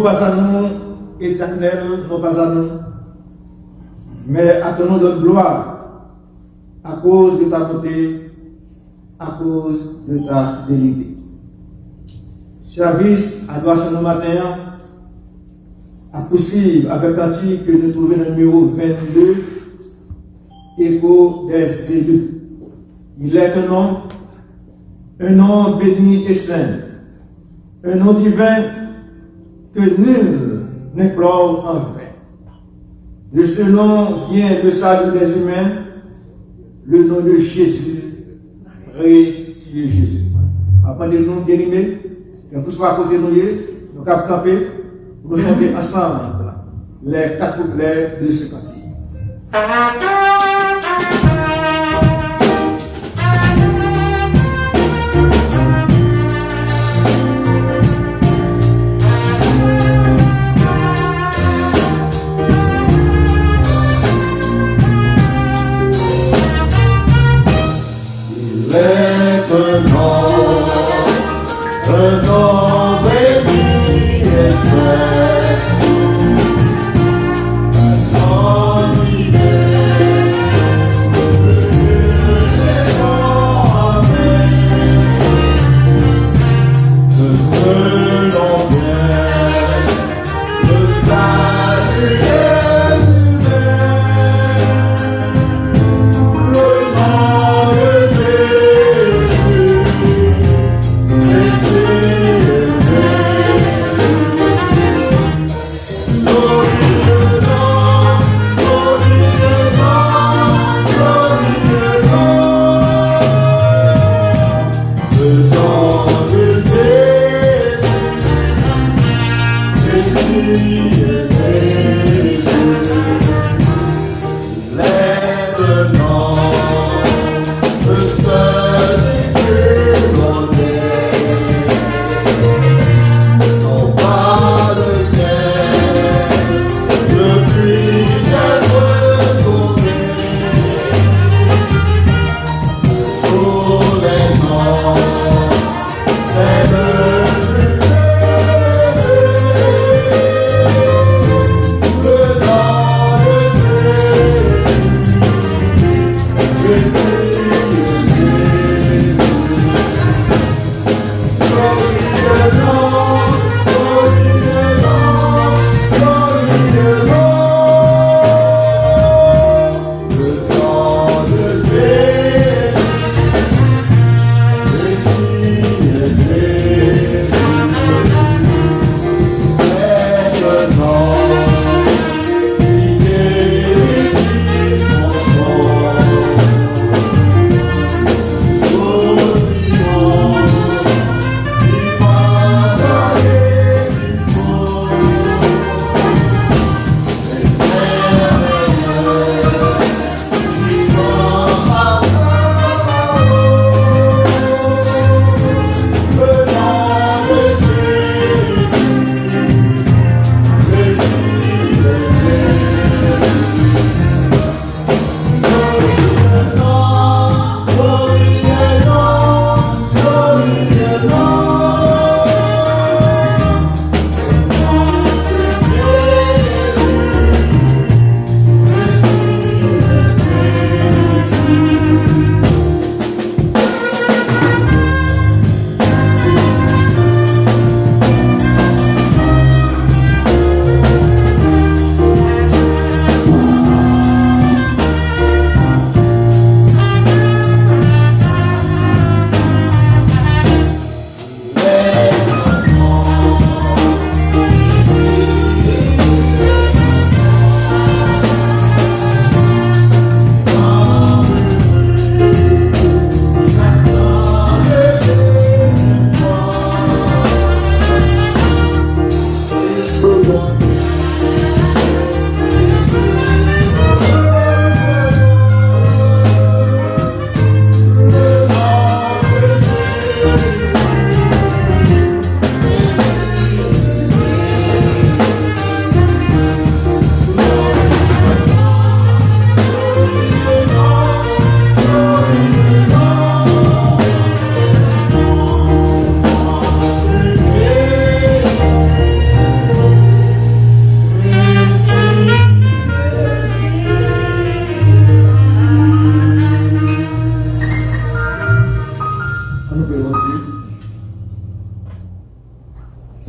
pas à nous, éternel, non pas à nous, mais à ton nom de gloire, à cause de ta bonté, à cause de ta fidélité. Service, adoration au matin, à poursuivre avec un titre que nous trouvons dans le numéro 22, Écho des élus. Il est un nom béni et saint, un nom divin que nul n'implore en vain. De ce nom vient le salut des humains, le nom de Jésus, précieux Jésus. Appelez-nous bien-aimés, que vous soyez à côté de nous, nous avons campé, nous chanter ensemble les 4 couplets de ce cantique. Yeah.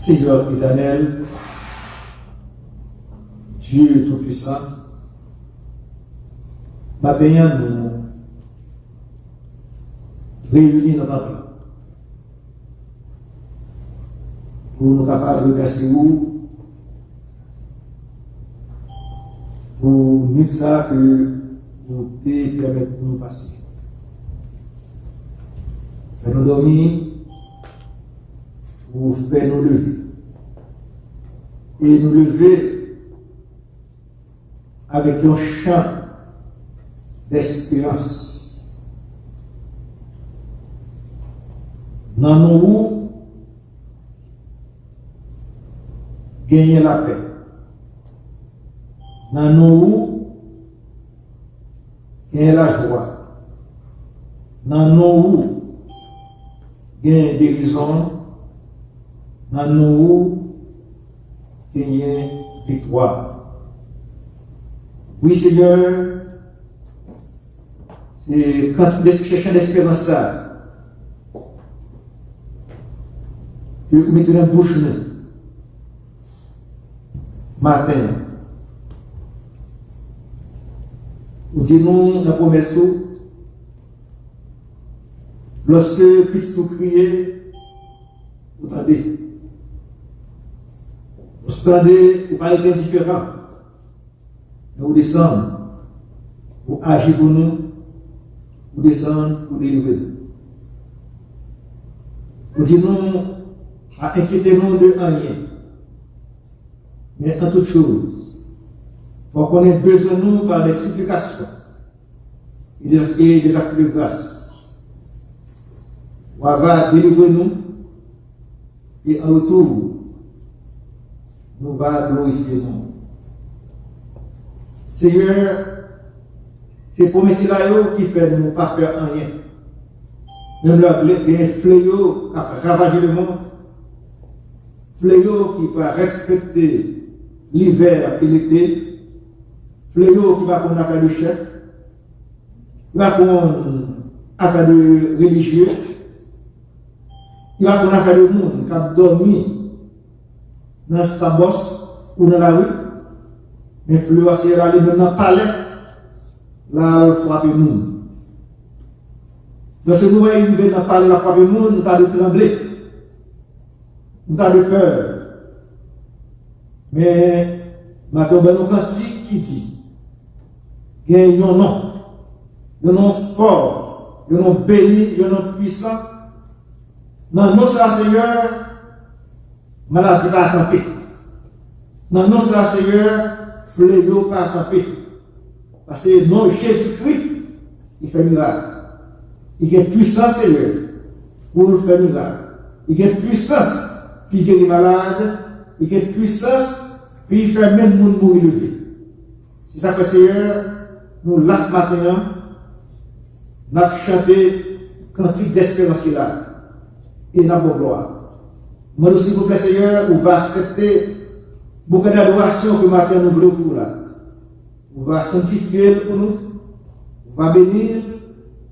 Seigneur éternel, Dieu Tout-Puissant, maintenant nous réunis dans notre plan pour nous capables de remercier vous pour nous ça que vous permettez de nous passer. Faites-nous dormir, vous faites nous lever. Et nous lever avec un chant d'espérance. Dans nous, gagner la paix. Dans nous, gagner la joie. Dans nous, gagner guérison. Dans nous, gagner victoire. Oui, Seigneur, c'est quand tu cherches l'espérance, ça, que vous mettez dans la bouche, matin, vous dites nous la promesse, lorsque petit tout crier, vous entendez. Vous entendez, vous parlez indifférent. Vous descendez, vous agissez pour nous, vous descendez pour délivrer. Vous dites nous, à inquiéter nous de rien. Mais en toute chose, il faut qu'on ait besoin de nous par des supplications et des actes de grâce. On va délivrer nous et en retour, nous va glorifier nous. Seigneur, c'est pour mes qui fait nous pas faire rien. Même les fléaux qui ravagent le monde, fléaux qui va respecter l'hiver et l'été, fléaux qui va prendre affaire de chef, qui va prendre affaire de religieux, qui va prendre affaire de monde qui a dormi dans sa bosse ou dans la rue. Mais fleur c'est là, même dans le palais, là, il frappe le monde. Dans ce moment, il vient dans le palais, il frappe le monde, nous avons de trembler. Nous avons de peur. Mais, maintenant, il y a un cantique qui dit, il y a un nom fort, un nom béni, un nom puissant. Dans nos Seigneur, maladie va camper. Dans nos Seigneur, fléau pas camper. Parce que non, Jésus-Christ, il fait miracle. Il a puissance, Seigneur, pour nous faire miracle. Il a puissance pour guérir malade. Il a puissance pour faire même monde mourir de vie. C'est ça que Seigneur, nous là maintenant, nous avons chanté cantique d'espérance là. Et nous avons gloire. Moi aussi, s'il vous plaît, Seigneur, vous va accepter beaucoup d'adoration que maintenant nous voulons pour là. On va sanctifier pour nous, on va bénir,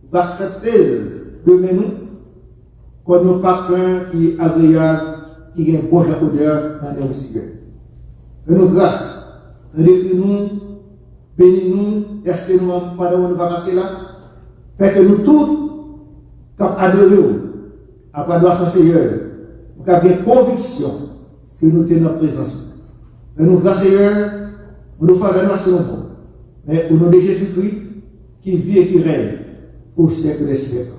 on va accepter de nous comme un parfum qui est agréable, qui a un bon odeur dans nos Seigneur. Fais-nous grâce, réunis-nous, bénis-nous, laissez-nous pendant nous va passer là. Faites que nous tous, comme adorés, après adoration Seigneur, pour qu'il y ait conviction que nous tenons en présence. Fais-nous grâce Seigneur, pour nous faire venir à ce nom. Mais au nom de Jésus-Christ, qui vit et qui règne au siècle des siècles.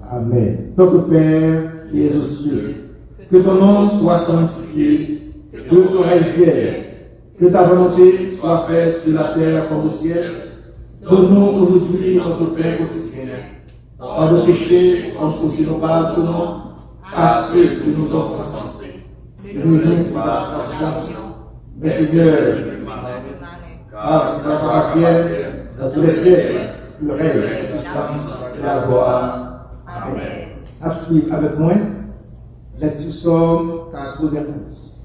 Amen. Notre Père, qui es aux cieux, que ton nom soit sanctifié, que ton règne vienne, que ta volonté soit faite sur la terre comme au ciel. Donne-nous aujourd'hui notre pain quotidien. Pardonne nos péchés, comme aussi nous pardonnons à ceux qui nous ont offensés. Ne nous laisse pas la tentation, mais Seigneur, car c'est ta parole dans tous les siècles, le règne, la puissance et la gloire. Amen. Absolue avec moi, lecture Psaume 91.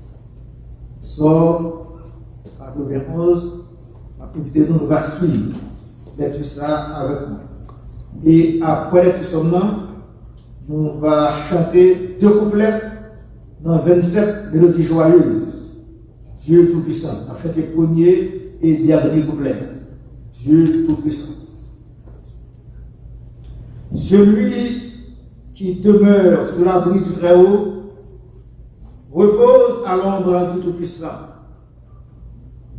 Psaume 91, l'activité nous va suivre. Lecture ça avec moi. Et après lecture Psaume, nous va chanter deux couplets dans 27 mélodies joyeuses. Dieu Tout-Puissant. On a chanté premier et dernier couplet. Dieu Tout-Puissant. Celui qui demeure sous l'abri du Très-Haut repose à l'ombre du Tout-Puissant.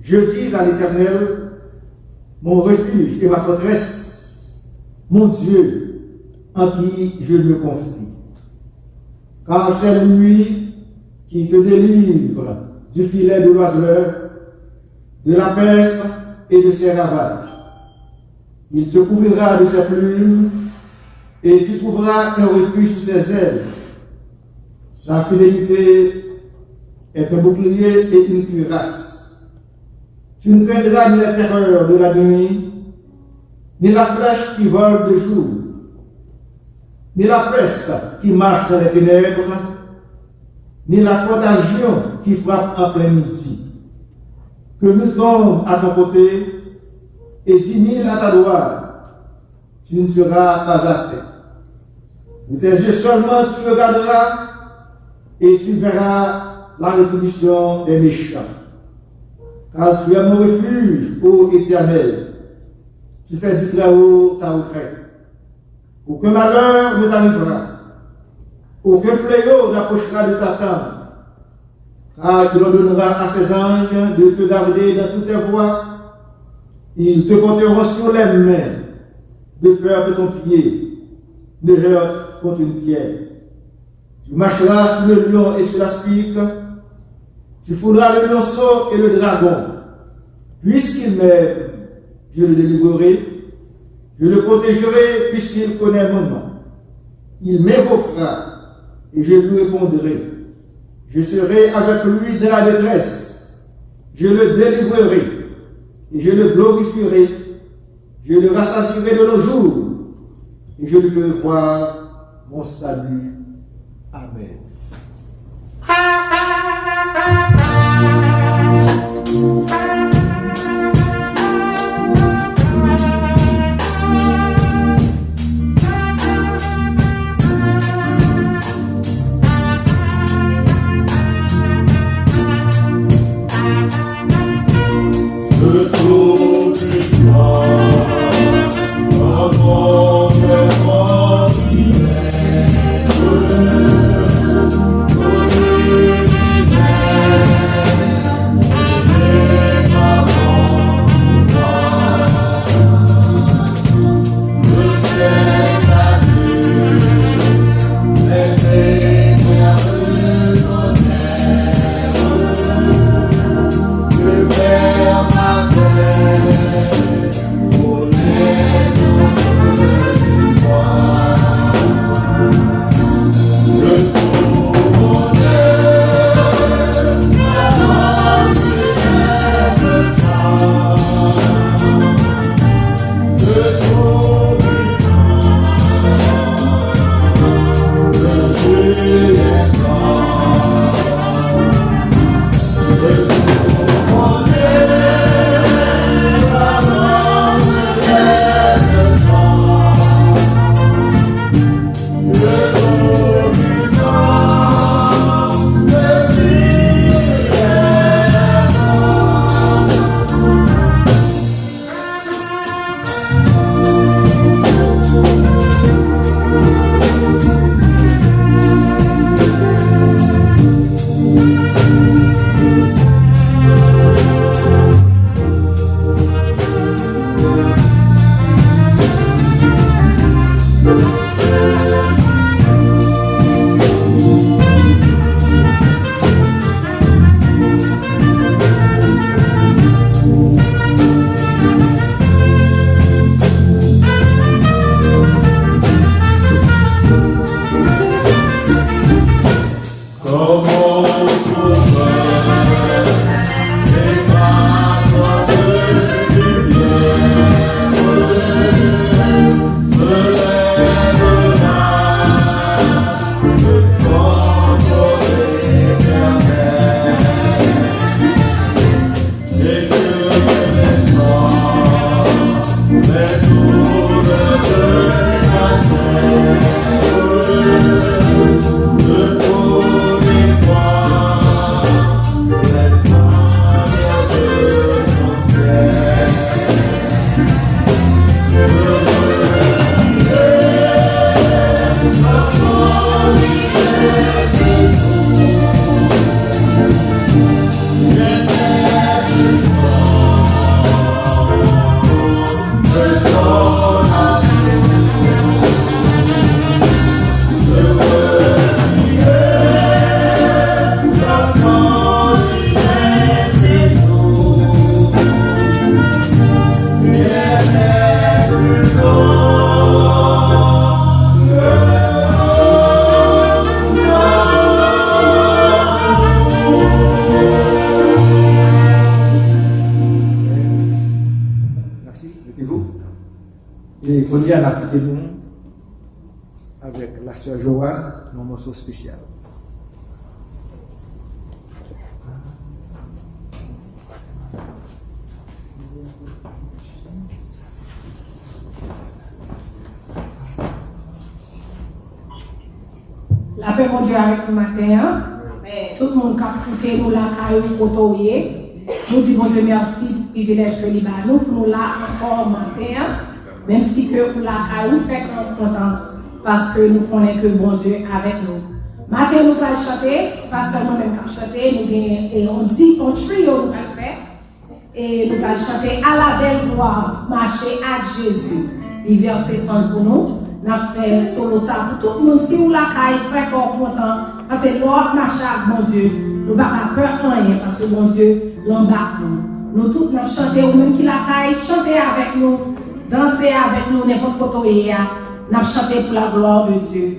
Je dis à l'Éternel, mon refuge et ma forteresse, mon Dieu, en qui je me confie. Car c'est lui qui te délivre du filet de l'oiseleur, de la peste et de ses ravages. Il te couvrira de ses plumes et tu trouveras un refuge sous ses ailes. Sa fidélité est un bouclier et une cuirasse. Tu ne craindras ni la terreur de la nuit, ni la flèche qui vole de jour, ni la peste qui marche dans les ténèbres, ni la contagion qui frappe en plein midi. Que 1000 tombent à ton côté et 10 000 à ta droite, tu ne seras pas à terre. De tes yeux seulement tu regarderas et tu verras la rétribution des méchants. Car tu es mon refuge, ô Éternel. Tu fais du Très-Haut ta retraite. Aucun malheur ne t'arrivera. Aucun fléau n'approchera de ta tente. Car tu ordonneras à ses anges de te garder dans toutes tes voies. Ils te porteront sur les mains, de peur que ton pied ne heurte contre une pierre. Tu marcheras sur le lion et sur l'aspic. Tu fouleras le lionceau et le dragon. Puisqu'il m'aime, je le délivrerai. Je le protégerai puisqu'il connaît mon nom. Il m'évoquera et je lui répondrai. Je serai avec lui dans la détresse. Je le délivrerai et je le glorifierai. Je le rassasierai de nos jours et je lui ferai voir mon salut. Amen. Et qu'on y a l'appliqué nous avec la sœur Joanne, nos morceaux spéciaux. La paix, mon Dieu, avec nous matin. Tout le monde qui a écouté nous la caillou côtoyer. Nous disons Dieu merci pour le privilège que nous pour nous là encore matin. Même si que pour la caillou fait qu'on est content parce que nous connaissons que bon Dieu est avec nous. Matin, nous allons chanter, pas seulement même qu'à chanter, et on dit, on trio, nous allons faire. Et nous allons chanter à la belle gloire, marcher à Jésus. Il verset 100 pour nous. Nous avons fait solo ça pour tout le monde. Si vous la caille, fait qu'on est content. Parce que l'autre marche avec mon Dieu. Nous n'avons pas peur de rien parce que mon Dieu l'embarque nous. Nous tous nous chanter, ou même qui la caille, chanter avec nous, danser avec nous, n'importe quoi. Nous avons chanté pour la gloire de Dieu.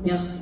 Merci.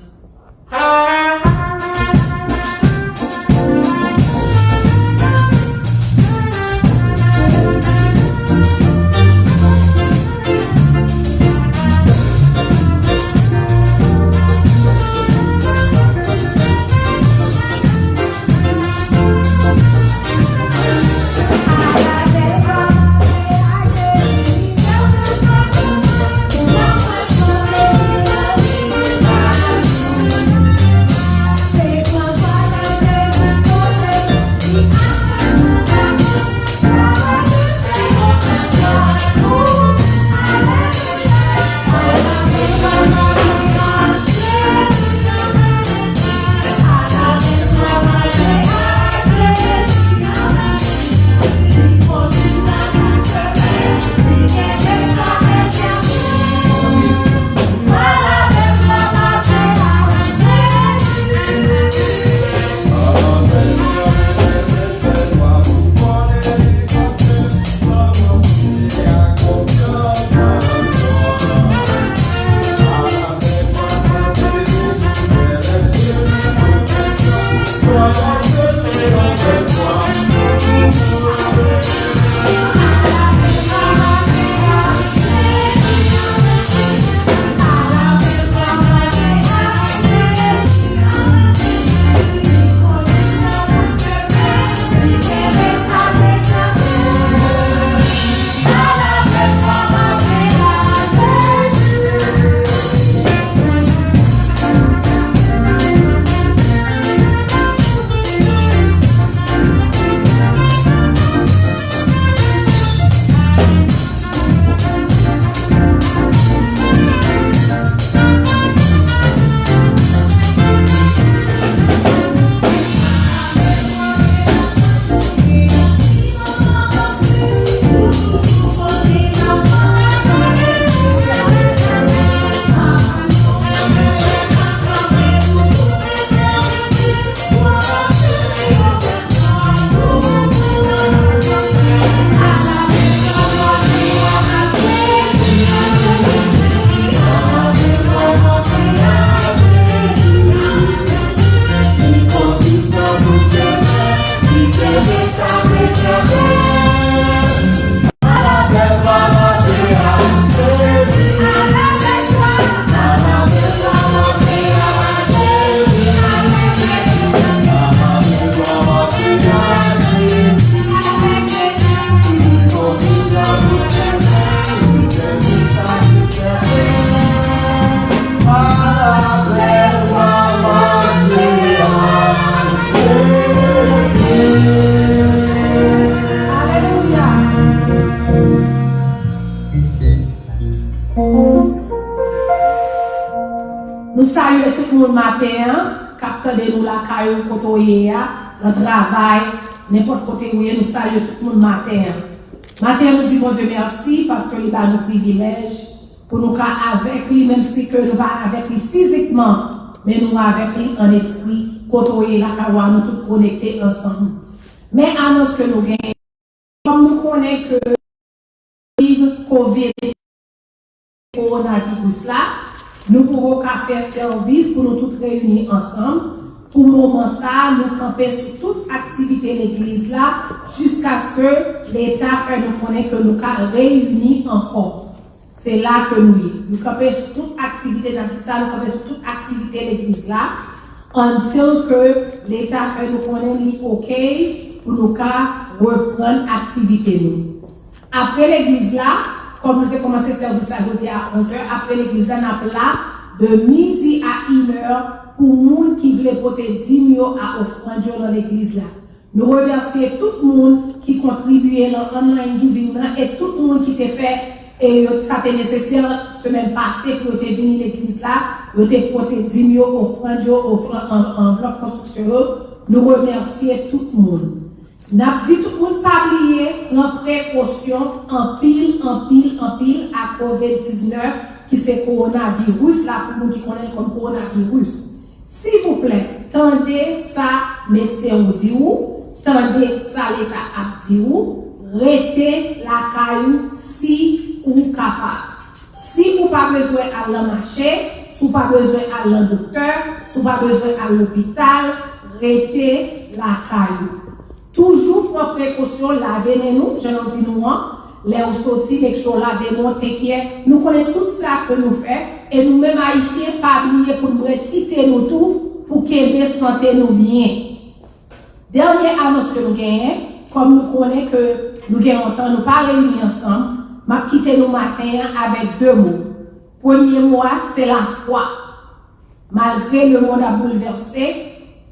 Nous saluons tout le monde matin, capteur de nous la caillou côtoyer, le travail, n'importe côté où nous saluons tout le monde matin. Matin, nous disons Dieu merci parce que il a nos privilèges pour nous avec lui, même si que nous pas avec lui physiquement, mais nous avec lui en esprit, côtoyer la caillou, nous tous connectés ensemble. Mais annonce que nous gagnons, comme nous connaissons que le COVID, coronavirus là, nous pourrons faire service pour nous tous réunir ensemble. Pour le moment, ça, nous camper sur toute activité de l'église là, jusqu'à ce que l'État fait nous connaître que nous sommes réunis encore. C'est c'est là que nous sommes. Nous campons sur toute activité dans ça, nous campons sur toute activité de l'église là, until que l'État fait nous connaître OK pour nous reprendre l'activité nous. Après l'église là, comme nous avons commencé le service à 11h, après l'église là, nous avons là de midi à 1h pour les gens qui veulent porter 10 000 à offrande dans l'église là. Nous remercions tout le monde qui contribue dans l'online giving et tout le monde qui t'a fait et ça était nécessaire semaine passée pour te venir à l'église là, pour te porter 10 000 offrandes en bloc construction. Nous remercions tout le monde. Nous avons dit tout le monde pas oublier en précaution en pile à COVID-19 qui c'est coronavirus là pour nous qui connaissent comme coronavirus. S'il vous plaît, tendez ça médecin ou dit ou tendez ça l'État a dit ou, restez la caillou si ou capable. Si vous pas besoin à la marché, si vous pas besoin à la docteur, si vous pas besoin à l'hôpital, restez la caillou. Toujours prendre précaution, lavez-nous, je l'en dis nous, les sorties, les choses lavez-nous, nous connaissons tout ça que nous faisons, et nous-mêmes haïtiens, pas oublier pour nous reciter nous tout, pour que nous santé nous bien. Dernière annonce que nous gagnons, comme nous connaissons que nous gagnons temps, nous pas réunis ensemble, m'a quitté nous matin avec deux mots. Premier mot, c'est la foi. Malgré le monde a bouleversé,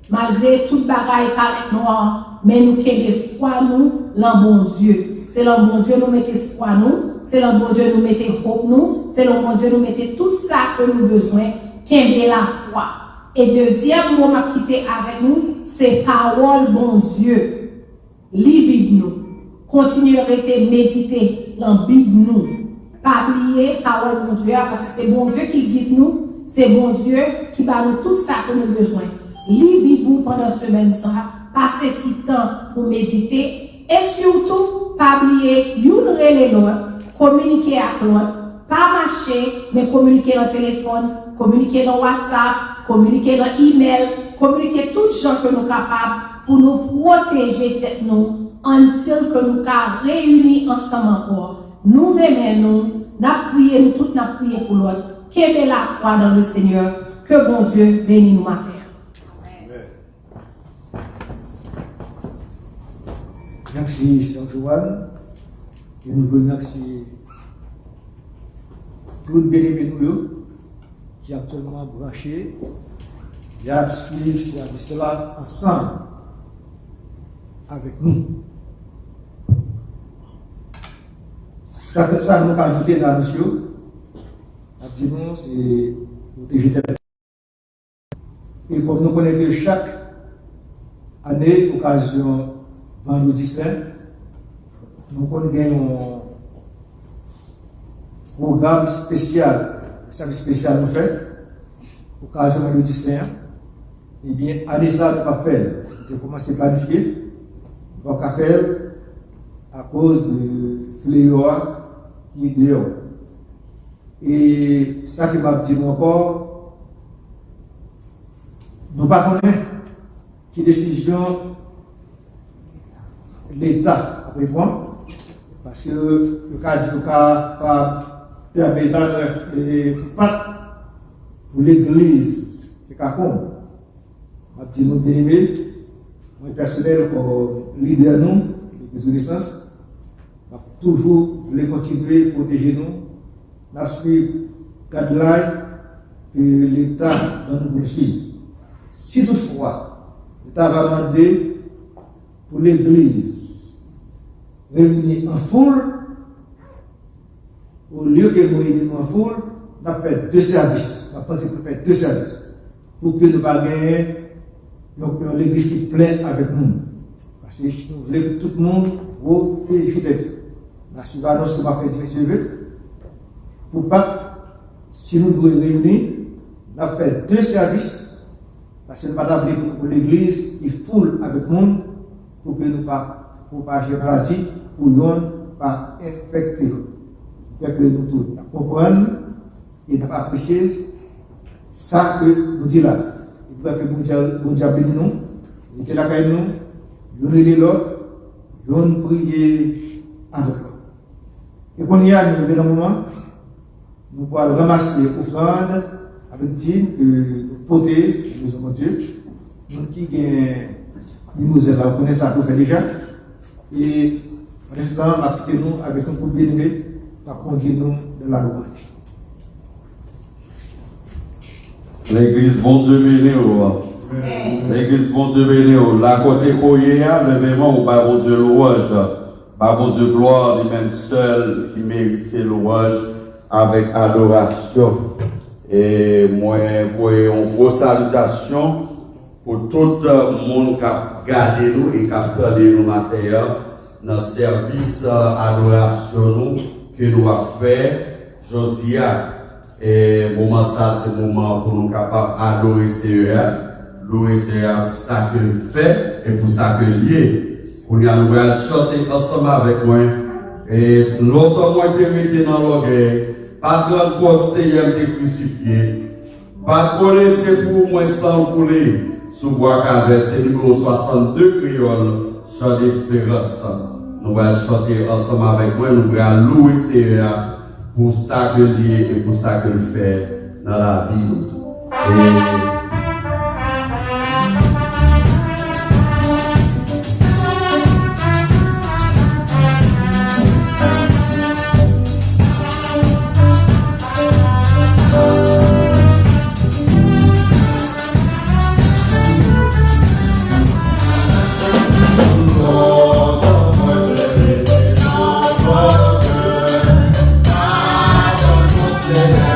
malgré toute bagaille paraît noire, mais nous avons foi nous, l'en bon Dieu. C'est l'en bon Dieu nous mettez foi nous, c'est l'en bon Dieu nous mettez hope nous, c'est l'en bon Dieu nous mettez tout ça que nous avons besoin, qu'est la foi. Et deuxième mot m'a quitté avec nous, c'est parole bon Dieu. Bible nous. Continuez à méditer dans Bible nous. Pas oublier parole bon Dieu, parce que c'est bon Dieu qui guide nous, c'est bon Dieu qui va nous tout ça que nous avons besoin. Bible pendant cette semaine, passez du temps pour méditer et surtout, pas oublier, les l'autre, communiquer avec l'autre, pas marcher, mais communiquer dans le téléphone, communiquer dans WhatsApp, communiquer dans email, communiquer toutes les gens que nous sommes capables pour nous protéger tête nous, until que nous sommes réunis ensemble encore. Nous aimons, nous prions, nous tous nous prions pour l'autre. Qu'est-ce que la foi dans le Seigneur? Que bon Dieu bénisse nous matin. Merci, Sœur Joanne. Et nous remercions tout le bien-aimé qui est actuellement branché. Et à suivre ce service-là ensemble avec nous. Ça que ça nous a ajouté là, monsieur. Absolument, c'est protéger des. Et comme nous connaissons que chaque année, occasion vendredi saint, nous connaissons un programme spécial, un service spécial nous fait, occasion vendredi saint. Eh bien, année ça, nous avons fait, nous avons commencé à planifier, nous avons fait à cause de fléau qui est dehors. Et ça qui m'a dit encore, nous ne connaissons pas qui décision l'État a pris parce que le cas du cas pas permettant de pas pour l'Église, c'est qu'à fond. Je dis nous dérivé, moi personnel comme leader nous, l'Église de naissance, toujours voulu continuer à protéger nous, nous suivre guidelines que l'État doit nous suivre. Si toutefois, l'État va demander pour l'Église réunir en foule, au lieu que nous réunir en foule, nous avons fait deux services. Nous avons fait deux services pour que nous ne gagnions pas l'Église qui plaît avec nous. Parce que nous voulons que tout le monde protéger. La surveillance que nous avons fait pour pas, si nous devons réunir, nous avons fait deux services. Parce que nous avons appelé pour l'Église qui foule avec nous pour que nous ne propager la maladie, pour nous pas infecter. Pour que nous tous comprenions et nous apprécier ça que nous disons là. Il faut que nous Dieu bénisse nous, nous mettons la caille nous, nous aidons l'autre, nous prions avec l'autre. Et qu'on y a, nous venons dans le moment, nous pourrons ramasser l'offrande avec dîme que nous porter, nous sommes Dieu. Nous qui nous là, on connaît ça pour faire déjà. Et en instant, appliquez-nous avec un coup de bénévole pour conduire nous dans la louange. L'église bon Dieu béni. L'église bon Dieu béni. La côté Koyea, le vraiment, pas bon Dieu louange. Pas bon Dieu gloire, lui-même seul qui mérite ses louanges avec adoration. Et moi, pour une grosse salutation pour tout le monde qui a gardé nous et qui a gardé nous matériel dans le service adoration que nous avons fait aujourd'hui. Et moment ça, c'est le moment pour nous capables d'adorer Seigneur, louer Seigneur pour ça qu'il fait et pour ça qu'il est. Pour nous allons chanter ensemble avec moi. Et l'autre moitié mettez dans l'orgueil. Pas de grande Seigneur de crucifié. Pas de connaissez pour moi sans couler. Sous bois qu'avec c'est numéro 62 créole, chant d'espérance. Nous allons chanter ensemble avec moi. Nous allons louer Seigneur pour ça que lié et pour ça que le fait dans la vie. Yeah.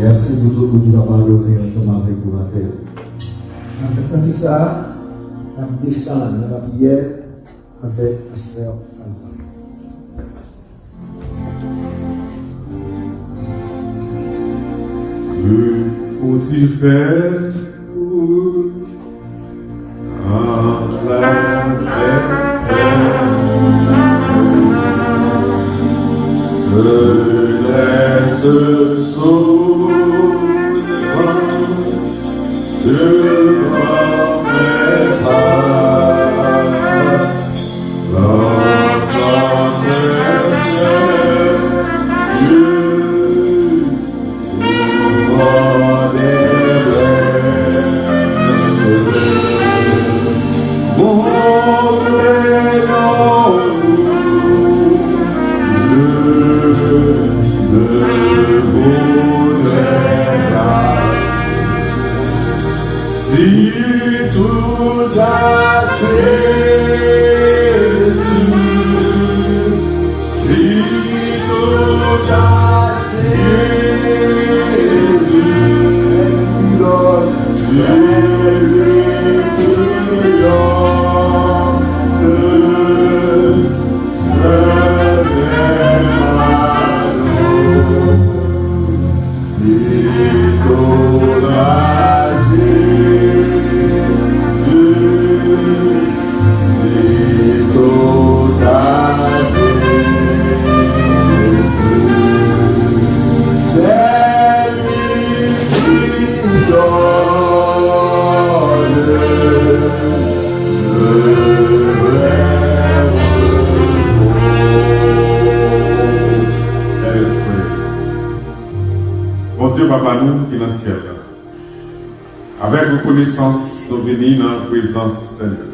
Merci pour tout le monde qui va parler ensemble avec vous matin. Après ça, on descend dans la prière avec la sœur Alpha. Que faut-il faire quand la laisse souvent devant mes pas, l'enfant Dieu ouvre les brèches, si tout a Jésus, si tout a Jésus, Bon Dieu, Papa, nous qui est dans le ciel, avec reconnaissance, nous venons dans la présence du Seigneur.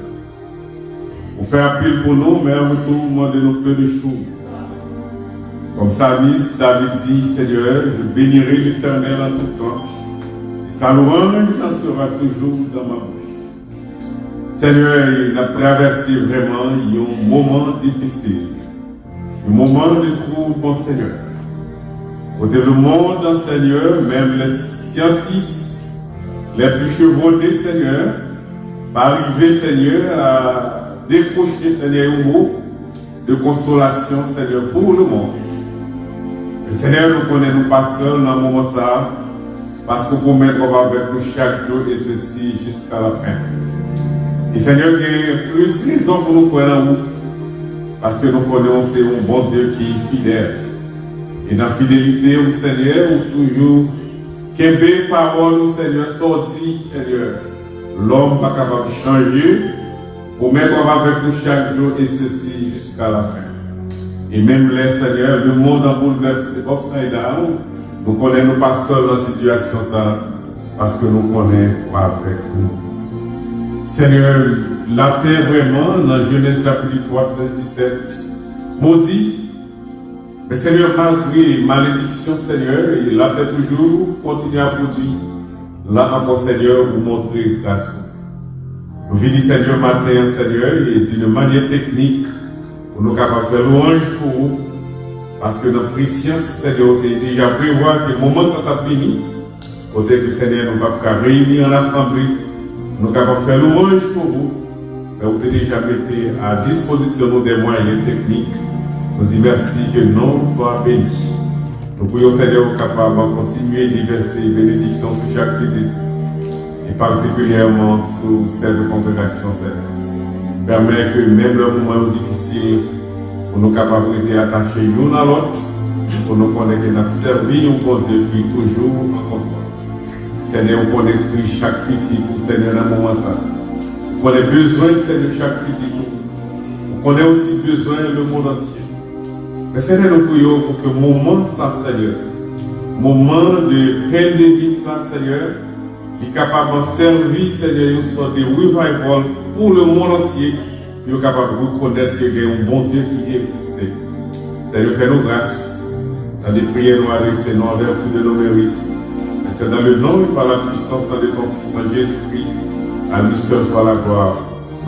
On fait appel pour nous, mais en retour, demandez nos peu de choses. Comme psalmiste David dit, Seigneur, je bénirai l'Éternel en tout temps. Et sa louange en sera toujours dans ma bouche. Seigneur, il a traversé vraiment un moment difficile. Un moment de trouble, mon Seigneur. Côté le monde, Seigneur, même les scientifiques, les plus chevronnés, Seigneur, pas arriver, Seigneur, à décrocher, Seigneur, un mot de consolation, Seigneur, pour le monde. Et Seigneur, nous connaissons nous pas seuls dans le moment ça, parce que vous mettre avec nous chaque jour et ceci jusqu'à la fin. Et Seigneur, il y a plus de raisons pour nous croire en vous, parce que nous connaissons c'est un bon Dieu qui est fidèle. Et dans la fidélité au Seigneur, où toujours, qu'est-ce parole au Seigneur sorti, Seigneur, l'homme pas capable de changer, pour mettre avec nous chaque jour et ceci jusqu'à la fin. Et même les Seigneur, le monde a bouleversé, upside down, nous connaissons pas seuls dans la situation ça, parce que nous connaissons pas avec nous. Seigneur, la terre vraiment, dans Genèse chapitre 3, 17, maudit. Mais Seigneur, malgré malédiction, Seigneur, et la terre toujours continue à produire. Là encore, Seigneur, vous montrez grâce. Nous venons, Seigneur, matin, Seigneur, et d'une manière technique, pour nous capables de faire louange pour vous. Parce que notre préscience, Seigneur, c'est déjà prévoir que le moment ça t'a fini. Côté que Seigneur, nous va réunir en assemblée, nous capables de faire louange pour vous. Mais vous avez déjà mis à disposition des moyens techniques. Nous disons merci que le nom soit béni. Nous prions, Seigneur, capable de continuer de verser bénédiction sur chaque petit, et particulièrement sur cette congrégation, Seigneur. Permet que même le moment difficile, pour nous capables d'être attachés l'un à l'autre, pour nous connaître que nous avons servi un bon Dieu qui est toujours en contrôle. Seigneur, on connaît chaque petit pour Seigneur dans le moment ça. On connaît besoin, Seigneur, chaque petit pour. On connaît aussi besoin le monde entier. Mais Seigneur, nous prions pour que le moment ça, Seigneur, moment de pandémie ça, Seigneur, est capable de servir, Seigneur, une sorte de revival pour le monde entier, pour être capable de reconnaître qu'il y a un bon Dieu qui existe. Seigneur, fais-nous grâce dans des prières nous adresser en vertu de nos mérites. Et c'est dans le nom et par la puissance de ton Fils en Jésus-Christ, à lui seul soit la gloire,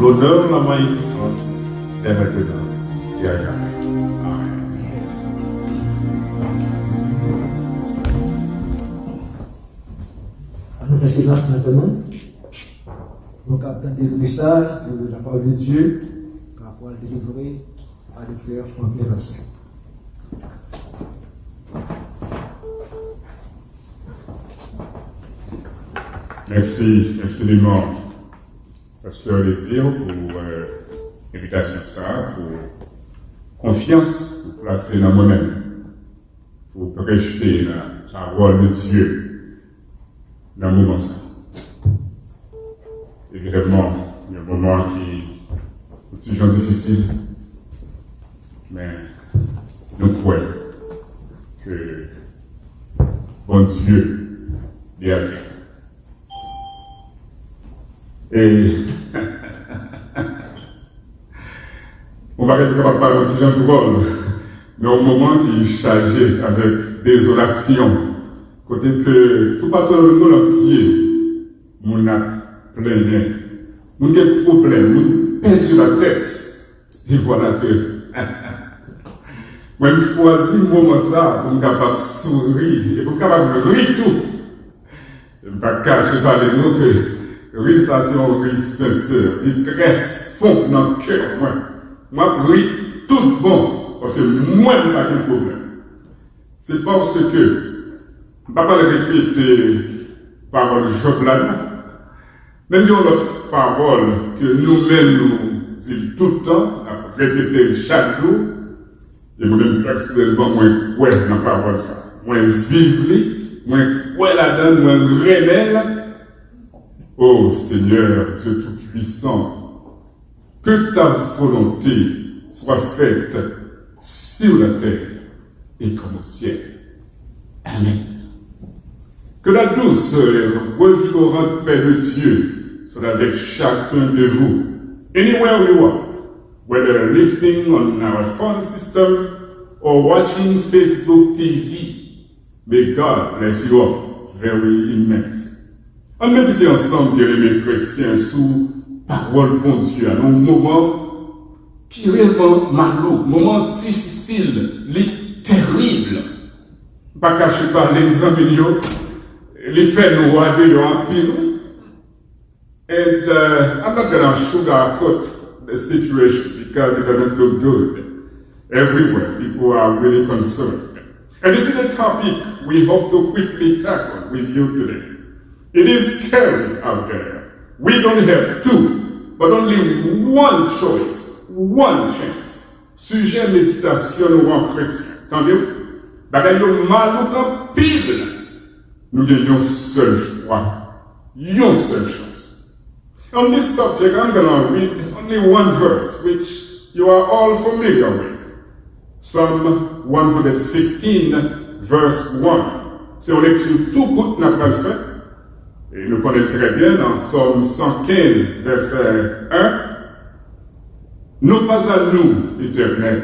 l'honneur, la magnificence, et maintenant et à jamais. Nous faisons silence maintenant. Nous captons le message de la parole de Dieu, car pour le délivrer à l'éclair Franklin Vincent. Merci infiniment, Pasteur Désir, pour l'invitation ça, pour confiance, pour placer dans moi-même, pour prêcher la parole de Dieu dans le moment ça. Évidemment, il y a un moment qui est toujours difficile, mais nous croyons que bon Dieu est avec. Et on va être capable de parler de gens drôle, mais au moment qui est chargé avec désolation, côté que tout partout dans le monde entier, on a plein de on a des problèmes, on pèse sur la tête. Et voilà que moi je choisis le moment ça pour être capable de sourire et pour être capable de rire tout. Je ne vais pas cacher par les mots que rire ça c'est un rire sincère, il est très fond dans le cœur. Moi rire tout bon, parce que moi je n'ai pas de problème. C'est parce que je ne vais pas répéter parole Job là. Même si on a l'autre parole que nous-mêmes nous disons tout le temps, à répéter chaque jour, et moi-même personnellement, moi, ouais, dans la parole ça. Moi, vive moi, ouais, là-dedans, moi, révèle. Oh Seigneur, Dieu Tout-Puissant, que ta volonté soit faite sur la terre et comme au ciel. Amen. Que la douce et revigorante paix de Dieu soit avec chacun de vous, anywhere we are, whether listening on our phone system or watching Facebook TV, may God bless you all very immensely. On médite ensemble, bien-aimés chrétiens, sous parole bon Dieu, à un moment qui est réellement malheureux, moment difficile, terrible. Pas caché par les amis, les faits nous regarder en pile. And I'm not going to sugarcoat the situation because it doesn't look good. Everywhere, people are really concerned. And this is a topic we hope to quickly tackle with you today. It is scary out there. We don't have two, but only one choice, one chance. Sujet méditation ou en chrétien. Entendez-vous? Bagaille mal ou en pile. Nous gagnons seul choix. Une seule chance. On this subject, I'm going to read only one verse, which you are all familiar with. Psalm 115, verse 1. C'est une lecture tout court n'a pas le fait. Et nous connaissons très bien dans Psalm 115, verset 1. Non pas à nous, Éternel,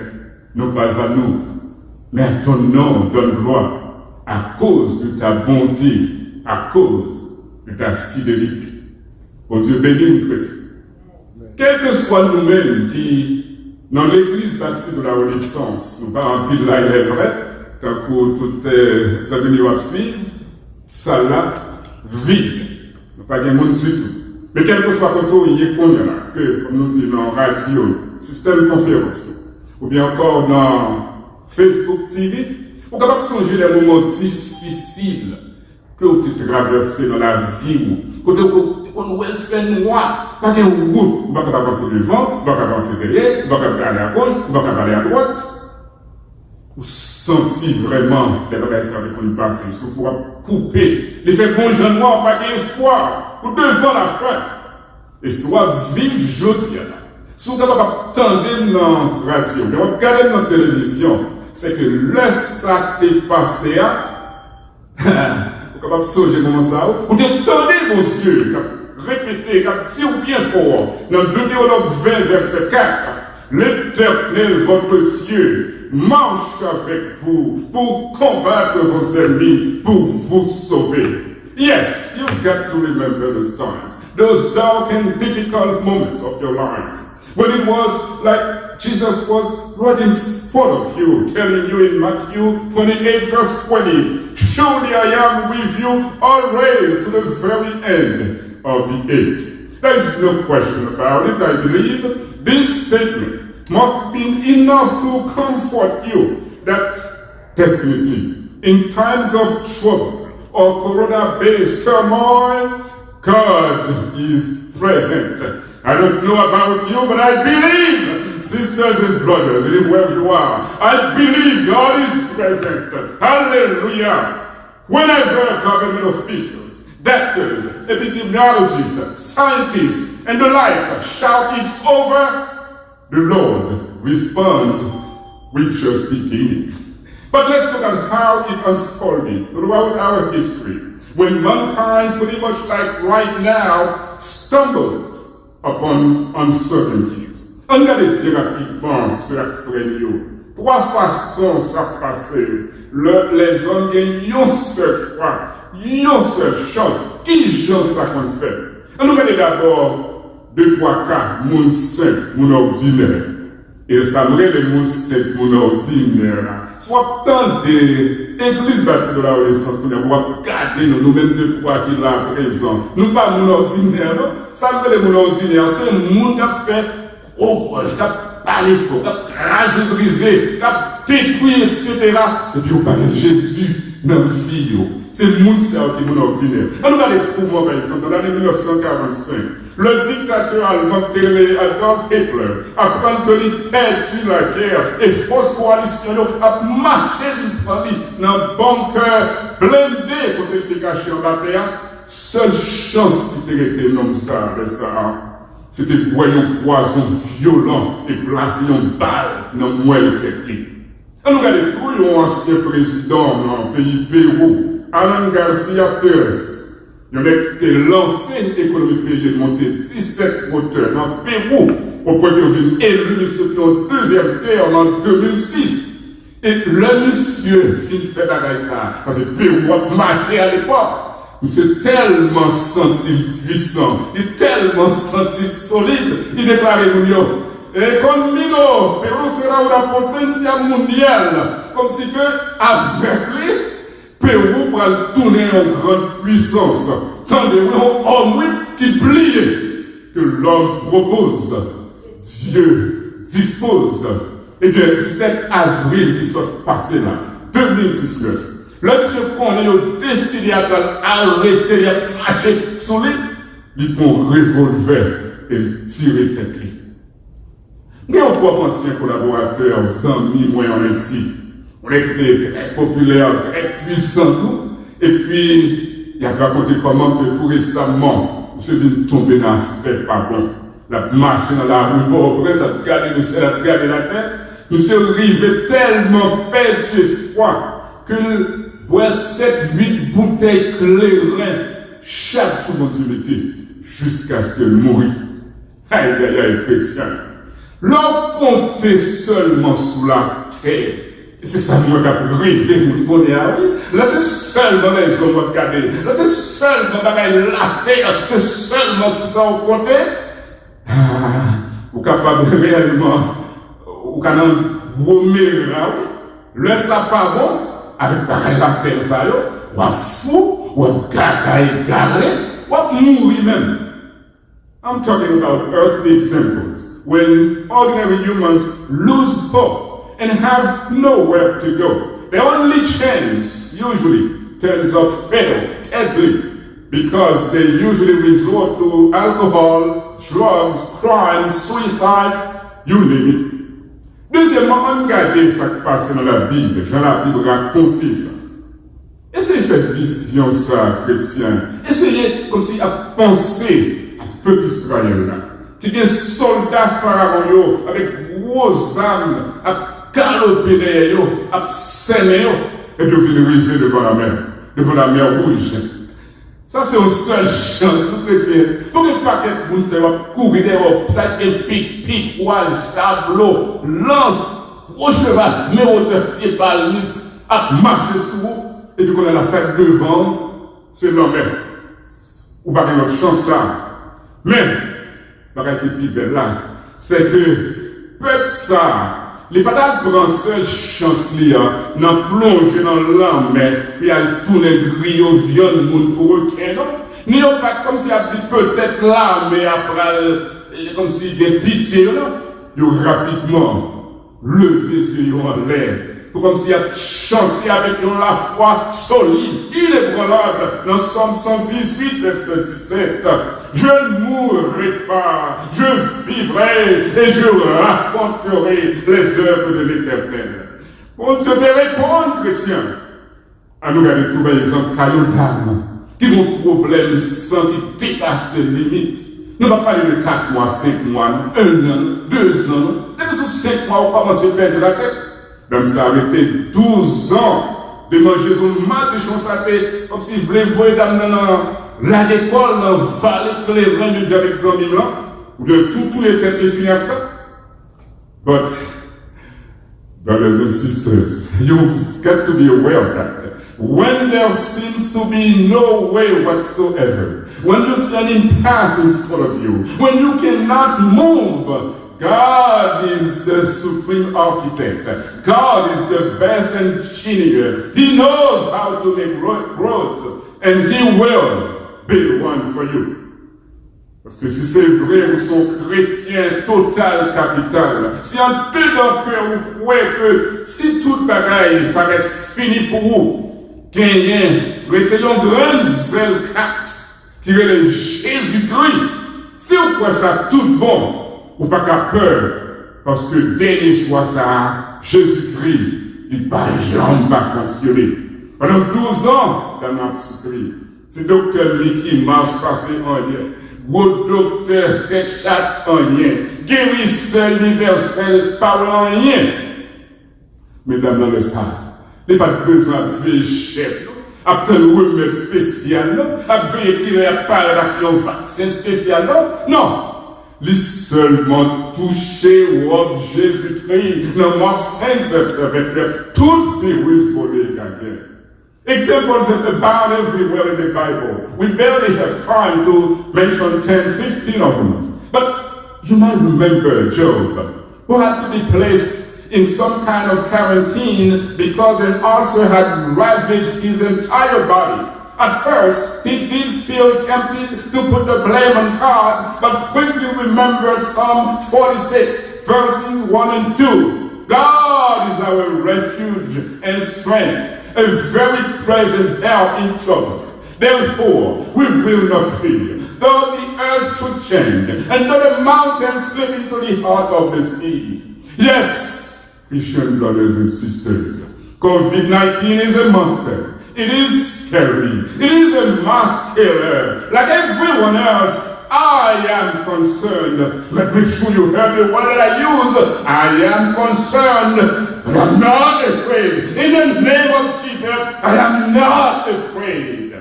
non pas à nous, mais à ton nom donne gloire, à cause de ta bonté, à cause de ta fidélité. Bon Dieu bénit nous chrétiens. Quel que soit nous-mêmes qui, dans l'église bâtie de la Renaissance, nous pas remplis de la il est vrai, tant que toutes les amis nous suivent, ça là, vide. Nous pas de monde du tout. Mais quel que soit quand il y a qu'on là, que, comme nous disons dans radio, système conférence, ou bien encore dans Facebook TV, vous êtes capable de songer les moments difficiles que vous avez traversés dans la vie. Quand on fait noir, pas de route, vous ne pouvez pas avancer devant, vous ne pouvez pas avancer derrière, vous ne pouvez pas aller à gauche, vous ne pouvez pas aller à droite. Vous sentez vraiment les bagages avec qu'on passe, il faut couper. Les faits bon jeune noir, pas d'espoir, ou devant la fin. Et soit vive jeudi. Si vous n'avez pas entendu dans la radio, mais vous regardez dans la télévision, c'est que le ça t'est passé à. Vous êtes capable de songer comment ça. Vous entendez mon Dieu, répétez, dire bien fort, dans Deutéronome 20, verset 4, l'Éternel, votre Dieu, marche avec vous pour combattre vos ennemis, pour vous sauver. Yes, you've got to remember those times, those dark and difficult moments of your lives, when it was like Jesus was right in front of you, telling you in Matthew 28, verse 20, surely I am with you always to the very end of the age. There is no question about it. I believe this statement must be enough to comfort you that definitely in times of trouble or corona-based turmoil, God is present. I don't know about you, but I believe, sisters and brothers, anywhere you are, I believe God is present. Hallelujah. Whenever government officials, doctors, epidemiologists, scientists, and the like shout it's over, the Lord responds with just beginning. But let's look at how it unfolded throughout our history, when mankind, pretty much like right now, stumbles upon uncertainties. Regardez bien rapidement ce frère. Trois façons ça passer. Les hommes gagnent une seule fois, une seule chose. Qui j'en ça qu'on fait? On regarde d'abord deux, trois cas, moun saint, moun ordinaire. Et ça me les moun saint, moun ordinaire. Soit tant d'églises bâties de la Renaissance, pour nous regarder nous-mêmes deux, trois qui là présents. Nous pas moun ordinaire, ça me les moun ordinaire, c'est moun qui a fait gros proche, qui a parlé faux, qui a crasé, brisé, qui a détruit, etc. Et puis on parle de Jésus dans la vie. C'est moun ça qui est moun ordinaire. On nous regarde pour moi, par exemple, dans l'année 1945. Le dictateur allemand Adolf Hitler apprend que il perdu la guerre et force coalition a marché dans un bunker blindé pour te cacher en la terre. Seule chance qui était été comme ça, c'était boire un poison violent et placer une balle dans le moelle technique. On nous regarde tout l'ancien président dans le pays Pérou, Alan Garcia Pérez. Il a été lancé l'économie pays de monter 17 moteurs dans le Pérou au point de vue élu sur le deuxième terme en 2006. Et le monsieur finit fait bagaille ça, parce que Pérou a marché à l'époque. Monsieur tellement senti puissant, il est tellement senti solide, il déclarait Mounio. Et conmigo, Pérou sera una potencia mondiale, comme si que, avec lui, Pérou va tourner en grande puissance. Tant de hommes qui plient, que l'homme propose, Dieu dispose. Eh bien, 17 avril qui sont passés là, 2019, lorsqu'on est au décidé d'arrêter de marcher sur lui, ils prennent un revolver et tirer tête lui. Mais on peut penser un collaborateur, amis, moi en Haïti, on est très populaire, très puissant, tout. Et puis, il a raconté comment que tout récemment, M. vient tomber dans un fait pas bon. La marche dans la rue, bon, après, ça te garde le ciel, ça te garde la tête. Monsieur arrivait tellement perdu espoir que boit 7-8 bouteilles clairées chaque jour dans une été jusqu'à ce qu'elle mourût. Aïe, aïe, aïe, chrétien. L'on comptait seulement sous la terre. Et c'est ça moi qui a rêvé, mon bonheur. Là, c'est seulement les hommes qui regardent. Là, c'est seulement la terre. C'est seulement ce que ça on comptait. Vous capable réellement, vous capable de le sapin bon, avec pareil la terre, ça y est, ou à fou, ou à gaga égaré, ou à mourir même. I'm talking about earthly examples when ordinary humans lose hope and have nowhere to go. The only chance usually turns out fatal, deadly, because they usually resort to alcohol, drugs, crime, suicides, you name it. Deuxièmement, on regarde ce qui passe dans la Bible. Jean la Bible raconte ça. Essayez de faire vision ça, chrétien. Essayez comme si à penser à peuple Israël là. Qui est soldat pharaon avec gros armes, à galoper derrière eux, à s'aimer et puis vous arriver devant la mer rouge. Ça, c'est une seule chance, tout chrétien. Pour que pas que vous ne courir derrière, ça est pic, poil, javelot, lance, gros cheval, mais votre pied balise, à marcher sur vous, et puis qu'on a la salle devant, c'est l'homme. Ou pas que notre chance là. Mais, la qui est plus belle là, c'est que, peuple ça, les patates prennent seule chance là, n'en plonger dans l'âme, puis à tourner gris au viol, moun pour eux, non? Ni on pas comme si elle dit peut-être là, mais après, comme si des pitié là, ils ont rapidement levé ses yeux en l'air, pour comme si elle chantait avec la foi solide, inébranlable, dans Somme 118, verset 17. Je ne mourrai pas, je vivrai et je raconterai les œuvres de l'Éternel. Bon Dieu te répond, chrétien. À nous garder tout par exemple, caillou d'âme, qui ont problème sans qui dépasse les limites. Nous ne va pas parler de 4 mois, 5 mois, 1 an, 2 ans. Depuis que 5 mois, on commence à perdre la tête. Même ça a été 12 ans de manger son match, je savais, comme si vous voulez voir dans la école, dans la vallée, que les gens me avec 100 000 ans, ou bien tout les têtes les finir avec ça. But, brothers and sisters, you've got to be aware of that. When there seems to be no way whatsoever, when you see an impasse in front of you, when you cannot move, God is the supreme architect. God is the best engineer. He knows how to make roads, and He will build one for you. Parce que si c'est vrai, vous êtes chrétien total, capital, si en dedans cœur vous croyez que si tout bagaille paraît fini pour vous, gagnez, recueillons grand zèle qui est le Jésus-Christ. Si vous croyez ça tout bon, ou pas qu'à peur, parce que dernier choix ça, Jésus-Christ, il n'a pas jamais fonctionné. Pendant 12 ans, il a souscrit. C'est docteur lui qui marche passé en lien. Gros docteur, tête chatte en lien. Guérisseur universel, parle en lien. Mesdames, dans le salle, il n'y a pas besoin de veiller chef. Après le remède spécial, après qu'il n'y a pas un vaccin spécial, non. lui seulement touché ou robe Jésus-Christ. Dans Marc 5, verset 29, tout virus volé gagnait. Examples of the Bible everywhere in the Bible. We barely have time to mention 10, 15 of them. But you might remember Job, who had to be placed in some kind of quarantine because an ulcer had ravaged his entire body. At first, he did feel tempted to put the blame on God, but quickly remembered Psalm 46, verses 1 and 2. God is our refuge and strength, a very present help in trouble. Therefore, we will not fear, though the earth should change, and though the mountains slip into the heart of the sea. Yes, Christian brothers and sisters, COVID-19 is a monster. It is scary. It is a mass killer. Like everyone else, I am concerned. Let me show you heard the word that I use. I am concerned, but I'm not afraid. In the name of Jesus, I am not afraid.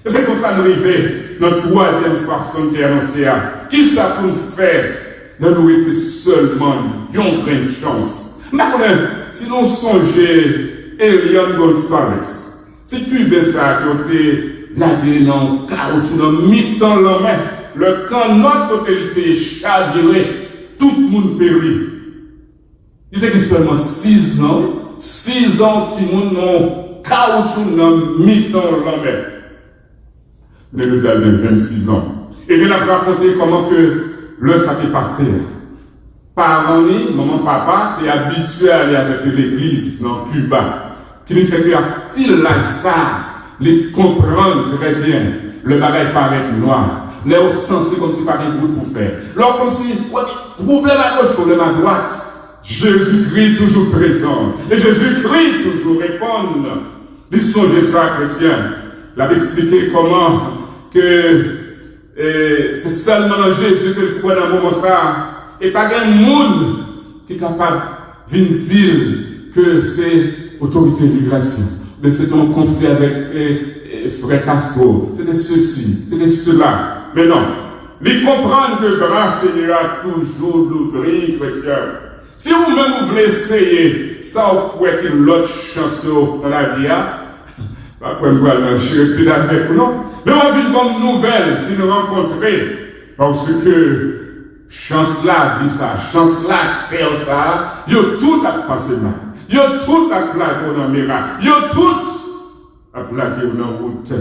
Et c'est comme ça nous arrivons dans la troisième façon de annoncer. Qui ça pour nous faire de nous être seulement une grande chance? Maintenant, si nous songeons Elian Gonzalez, si tu veux ça, côté la dans caoutchouc, dans mi-temps la main, le canot totalité chaviré, tout le monde périt. Il était seulement 6 ans, tout le monde dans caoutchouc, dans mi-temps la main. Nous avons 26 ans. Et il a raconté comment que le ça s'est passé. Parents, maman, papa, est habitué à aller avec l'église dans Cuba. Qui lui fait que s'il a ça, il comprend très bien le bagage paraît noir. Les au sens comme si pas quelque chose pour faire. Alors comme si, problème à gauche, problème à droite. Jésus-Christ toujours présent. Et Jésus-Christ toujours répond. Ils sont des frères chrétiens. Il a expliqué comment que c'est seulement Jésus que le croit dans le moment ça. Et pas un monde qui est capable de dire que c'est autorité d'immigration. Mais c'est un conflit avec frère Castro. C'était ceci, c'était cela. Mais non, ils comprennent que le bras Seigneur a toujours l'ouvrir, chrétien. Si vous-même vous voulez essayer, ça vous pouvez qu'il y ait l'autre chance dans la vie. Après, nous allons chercher plus avec nous. Mais on vit une bonne nouvelle si nous rencontrons. Parce que chance là, vie ça, chance là, terre ça, il y a tout à passer là. Il y a tout à plaquer dans le miracle. Il y a tout à plaquer dans la route.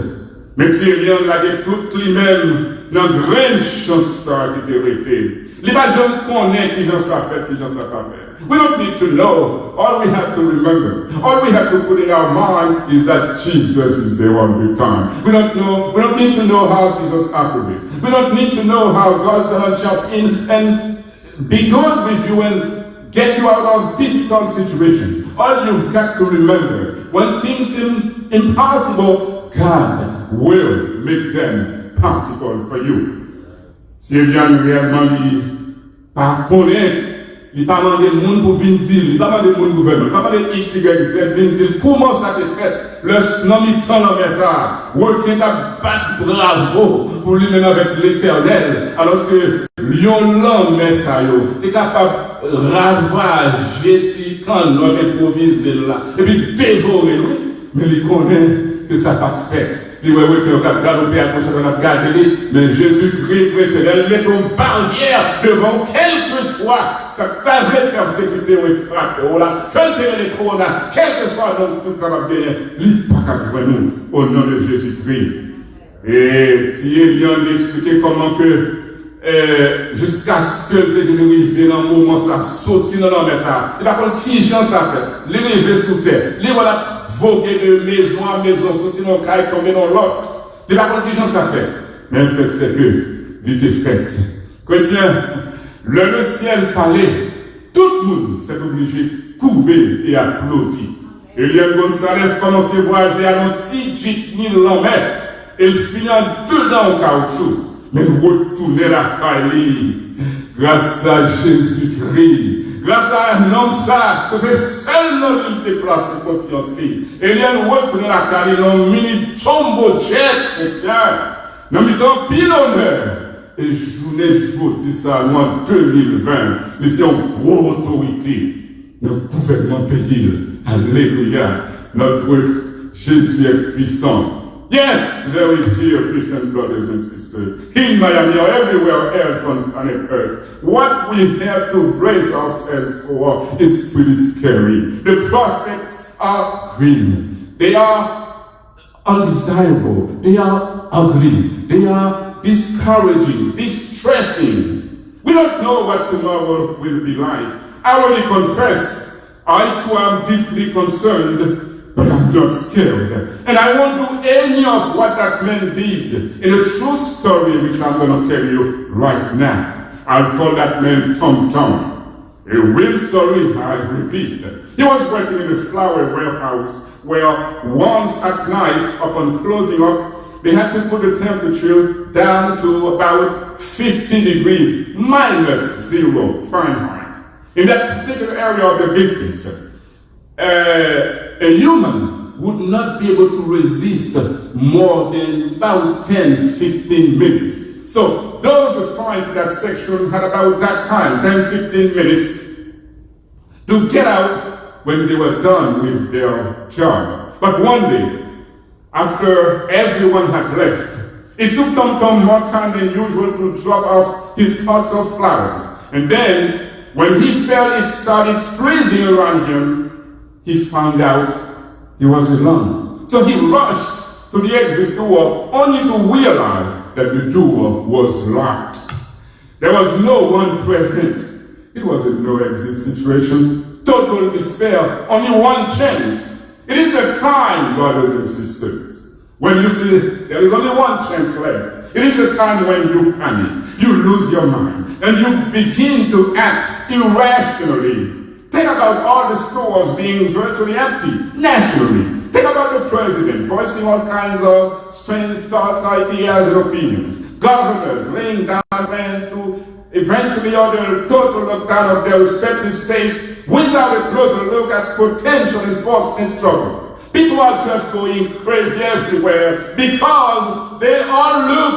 Mais si rien là, il y a tout lui-même dans une grande chance qui est arrêtée. Les gens connaissent qui j'en savent faire, qui j'en savent pas faire. We don't need to know. All we have to remember, all we have to put in our mind is that Jesus is there all the time. We don't need to know how Jesus operates. We don't need to know how God's going to jump in and be good with you and get you out of difficult situations. All you've got to remember, when things seem impossible, God will make them possible for you. Si Elian réellement pas connaître, il ne parle pas de monde pour venir dire, il ne parle pas de monde gouvernement, il ne parle pas de X, Y, Z, venir dire comment ça s'est fait. Le nom il prend dans ça, working à battre bravo pour lui mener avec l'éternel, alors que Lyon l'homme met ça, tu es capable de ravager, tu quand l'homme improvisé là, et puis dévorer, mais il connaît que ça n'a pas fait. Il va voir que le cap galopé à cause de la galerie, mais Jésus-Christ précédent, met une barrière devant quel que soit sa tâche de persécuter ou frappe, ou la quelle les corona, quel que soit donc tout capable de gagner, il n'est pas capable de nous, au nom de Jésus-Christ. Et si Elian expliqué comment que jusqu'à ce que le arrive dans le moment, ça sortit dans l'homme, ça, il va prendre qui j'en savais, les lever sous terre, les voilà. Voguer de maison à maison, sortir dans le caille, tomber dans l'autre. Il n'y a pas de gens ça fait. Mais le fait, c'est que il était fait. Chrétien, le ciel parlait, tout le monde s'est obligé de couper et applaudir. Elian Gonzalez commence à voyager à un petit jeep l'envers. Et il finit dedans au caoutchouc. Mais vous retournez la caille grâce à Jésus-Christ. Grâce à un homme ça, que c'est seulement lui qui déplace de confiance. Et il y a une retourne la carrière, dans un mini jumbo jet, chrétien. Nous mettons pile honneur et journée, je vous dis ça, nous en 2020, mais c'est une grosse autorité. Notre gouvernement pays. Alléluia. Notre Jésus est puissant. Yes, very dear Christian brothers and sisters. In Miami or everywhere else on planet Earth, what we have to brace ourselves for is pretty scary. The prospects are grim. They are undesirable. They are ugly. They are discouraging, distressing. We don't know what tomorrow will be like. I already confessed, I too am deeply concerned, but I'm not scared. And I won't do any of what that man did in a true story which I'm going to tell you right now. I'll call that man Tom Tom. A real story, I repeat. He was working in a flower warehouse where once at night, upon closing up, they had to put the temperature down to about 50 degrees, -0 Fahrenheit. In that particular area of the business, a human would not be able to resist more than about 10-15 minutes. So those assigned to that section had about that time, 10-15 minutes, to get out when they were done with their job. But one day, after everyone had left, it took Tom more time than usual to drop off his pots of flowers. And then, when he felt it started freezing around him, he found out he was alone. So he rushed to the exit door only to realize that the door was locked. There was no one present. It was a no-exit situation. Total despair. Only one chance. It is the time, brothers and sisters, when you see there is only one chance left. It is the time when you panic, you lose your mind, and you begin to act irrationally. Think about all the stores being virtually empty nationally. Think about the president voicing all kinds of strange thoughts, ideas, and opinions. Governors laying down plans to eventually order a total lockdown of their respective states without a closer look at potential enforcement trouble. People are just going crazy everywhere because they all look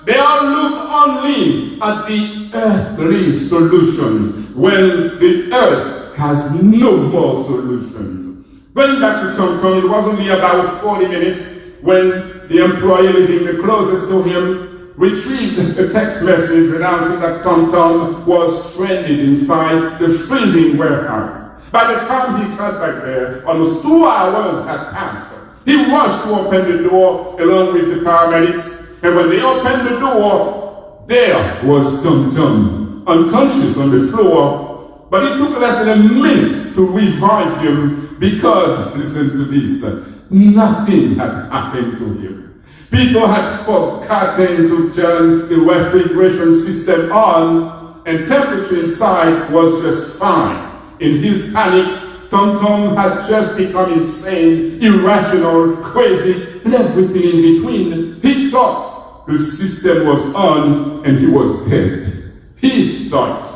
only at the earthly solutions when the earth has no more solutions. Going back to Tom Tom, it was only about 40 minutes when the employee living the closest to him retrieved a text message announcing that Tom Tom was stranded inside the freezing warehouse. By the time he got back there, almost 2 hours had passed. He rushed to open the door along with the paramedics, and when they opened the door, there was Tom Tom, unconscious on the floor. But it took less than a minute to revive him because, listen to this, nothing had happened to him. People had forgotten to turn the refrigeration system on, and temperature inside was just fine. In his panic, Tom Tom had just become insane, irrational, crazy, and everything in between. He thought the system was on and he was dead. He thought.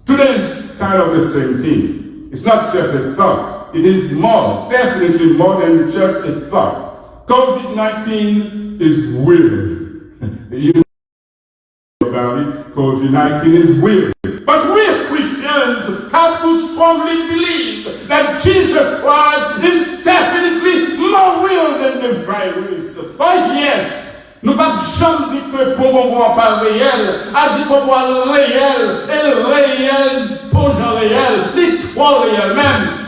Today's kind of the same thing. It's not just a thought. It is more, definitely more than just a thought. COVID-19 is real. You know about it. COVID-19 is real. But we Christians have to strongly believe that Jesus Christ is definitely more real than the virus. Oh yes! Nous ne pouvons jamais dire que pour moi pas réel, à dire pour moi réel, et le réel, pour gens réel, les trois réels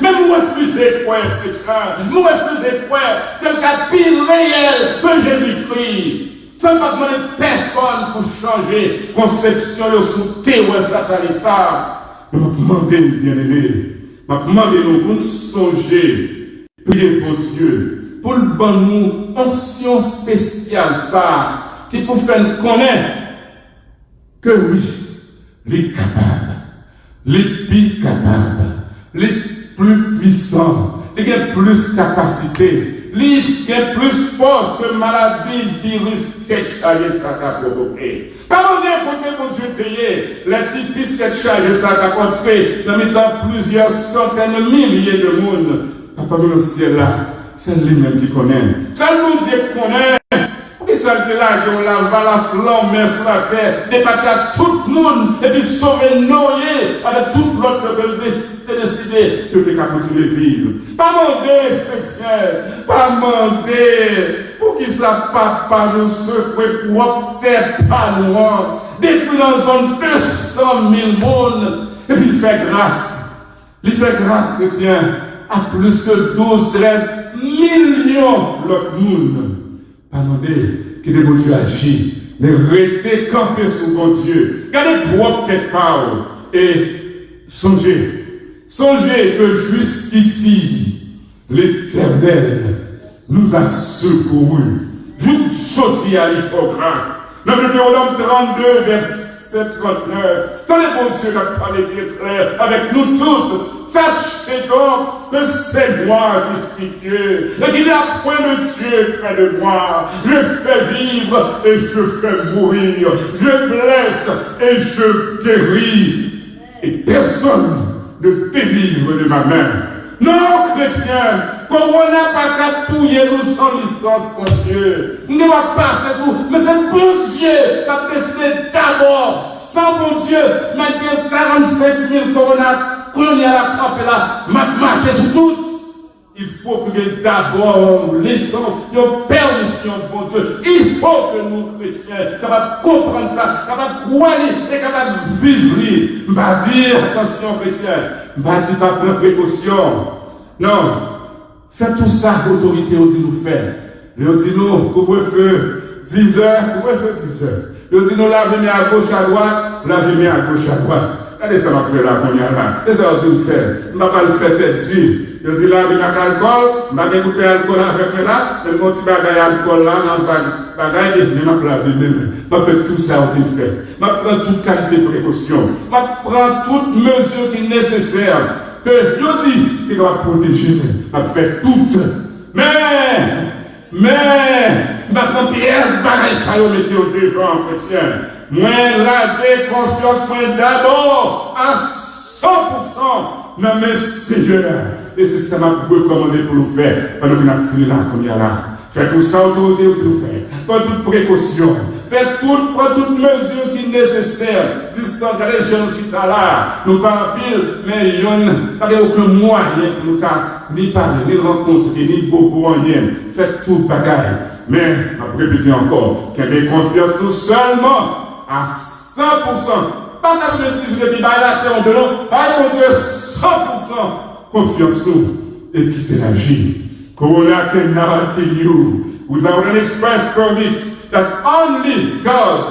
même vous refusez quoi, frère, vous refusez quoi, tel qu'un pile réel que Jésus-Christ. Ça ne va pas demander personne pour changer conception sous théorie satanique ça. Mais je demande bien-aimé, je demande nous songer, prier pour Dieu. Pour le bon nous, onction spéciale ça, qui pour faire connaître que oui, les capables, les plus capables, les plus puissants, les qui ont plus capacité, les qui ont plus force que maladie, virus, tête chargée, ça a provoqué. Comment bien compter pour Dieu payer, les six tête chargée, ça a contré, dans plusieurs centaines de milliers de monde, papa dans le ciel là. C'est lui-même qui connaît. C'est nous Dieu qui connaît. Pourquoi ça était là, qu'on l'a la flamme sur la terre, débattre à tout le monde, et puis sauver Noé avec tout l'autre que décidé que tu as continué de vivre. Pas demander, chrétien, pas demander pour qu'il ça pas nous secouer pour tête pas noire, détruire dans zone 200 000 personnes, et puis il fait grâce. Il fait grâce, chrétien, à plus de 12-13 millions d'autres monde. Pas demander que bon Dieu agit, mais restez campé sur mon Dieu. Gardez propre quelque part et songez. Songez que jusqu'ici, l'Éternel nous a secourus. Juste à l'effort grâce. Dans Deutéronome 32, verset 39, quand le bon Dieu a parlé bien clair avec nous toutes, sachez donc que c'est moi qui suis Dieu, et qu'il n'y a point de Dieu près de moi. Je fais vivre et je fais mourir, je blesse et je guéris, et personne ne délivre de ma main. Non, chrétien, comme on n'a pas qu'à touiller nous sans licence, mon Dieu. Nous ne va pas, c'est tout. Mais c'est bon Dieu qui a décidé d'abord, sans bon Dieu, malgré 45 000 qu'on y a la trappe là, marcher sur tout. Il faut que d'abord l'essence, nos permission, bon Dieu. Il faut que nous, chrétiens, capables de comprendre ça, capables de croire et capables de vivre. M'a dit, attention, chrétien, m'a dit pas prendre précaution. Non, faites tout ça, l'autorité, on dit nous faire. Et on dit nous, couvre-feu 10 heures, couvre-feu 10 heures. Et on dit nous, lavez-moi à gauche, à droite, lavez-moi à gauche, à droite. Regardez ça, m'a fait là, qu'on y a là. Et ça, on dit nous faire. On ne va pas le faire tête dure. Je dis là, avec l'alcool, je vais goûter l'alcool avec moi là, je vais monter l'alcool là, dans le bagage, et je vais laver mes mains. Je vais faire tout ça, on dit faire. Je prends toute qualité de précaution. Je prends toute mesure qui est nécessaire. Que je dis qu'il va protéger, je vais faire tout. Mais, je vais prendre pièce, bagage, ça, je vais mettre au devant, chrétien. Moi, la confiance, moi d'abord, à 100% dans mes seigneurs. Et c'est ça m'a recommandé pour nous faire, pendant qu'on a fini là, comme il y a là. Faites tout ça, autorité, pour nous faire. Prends toute précaution. Faites prends toute mesure qui est nécessaire. Distance, les jeunes qui sont là, nous pas en pile, mais il n'y a aucun moyen pour nous ni parler, ni rencontrer, ni beaucoup rien. Faites tout bagaille. Mais, je vais répéter encore, qu'il y ait confiance nous seulement à 100%. Pas ça que je dis, je dis, la terre en dehors, pas mon Dieu, 100%. Confiance et quitter la vie. Corona can guarantee you without an express permit that only God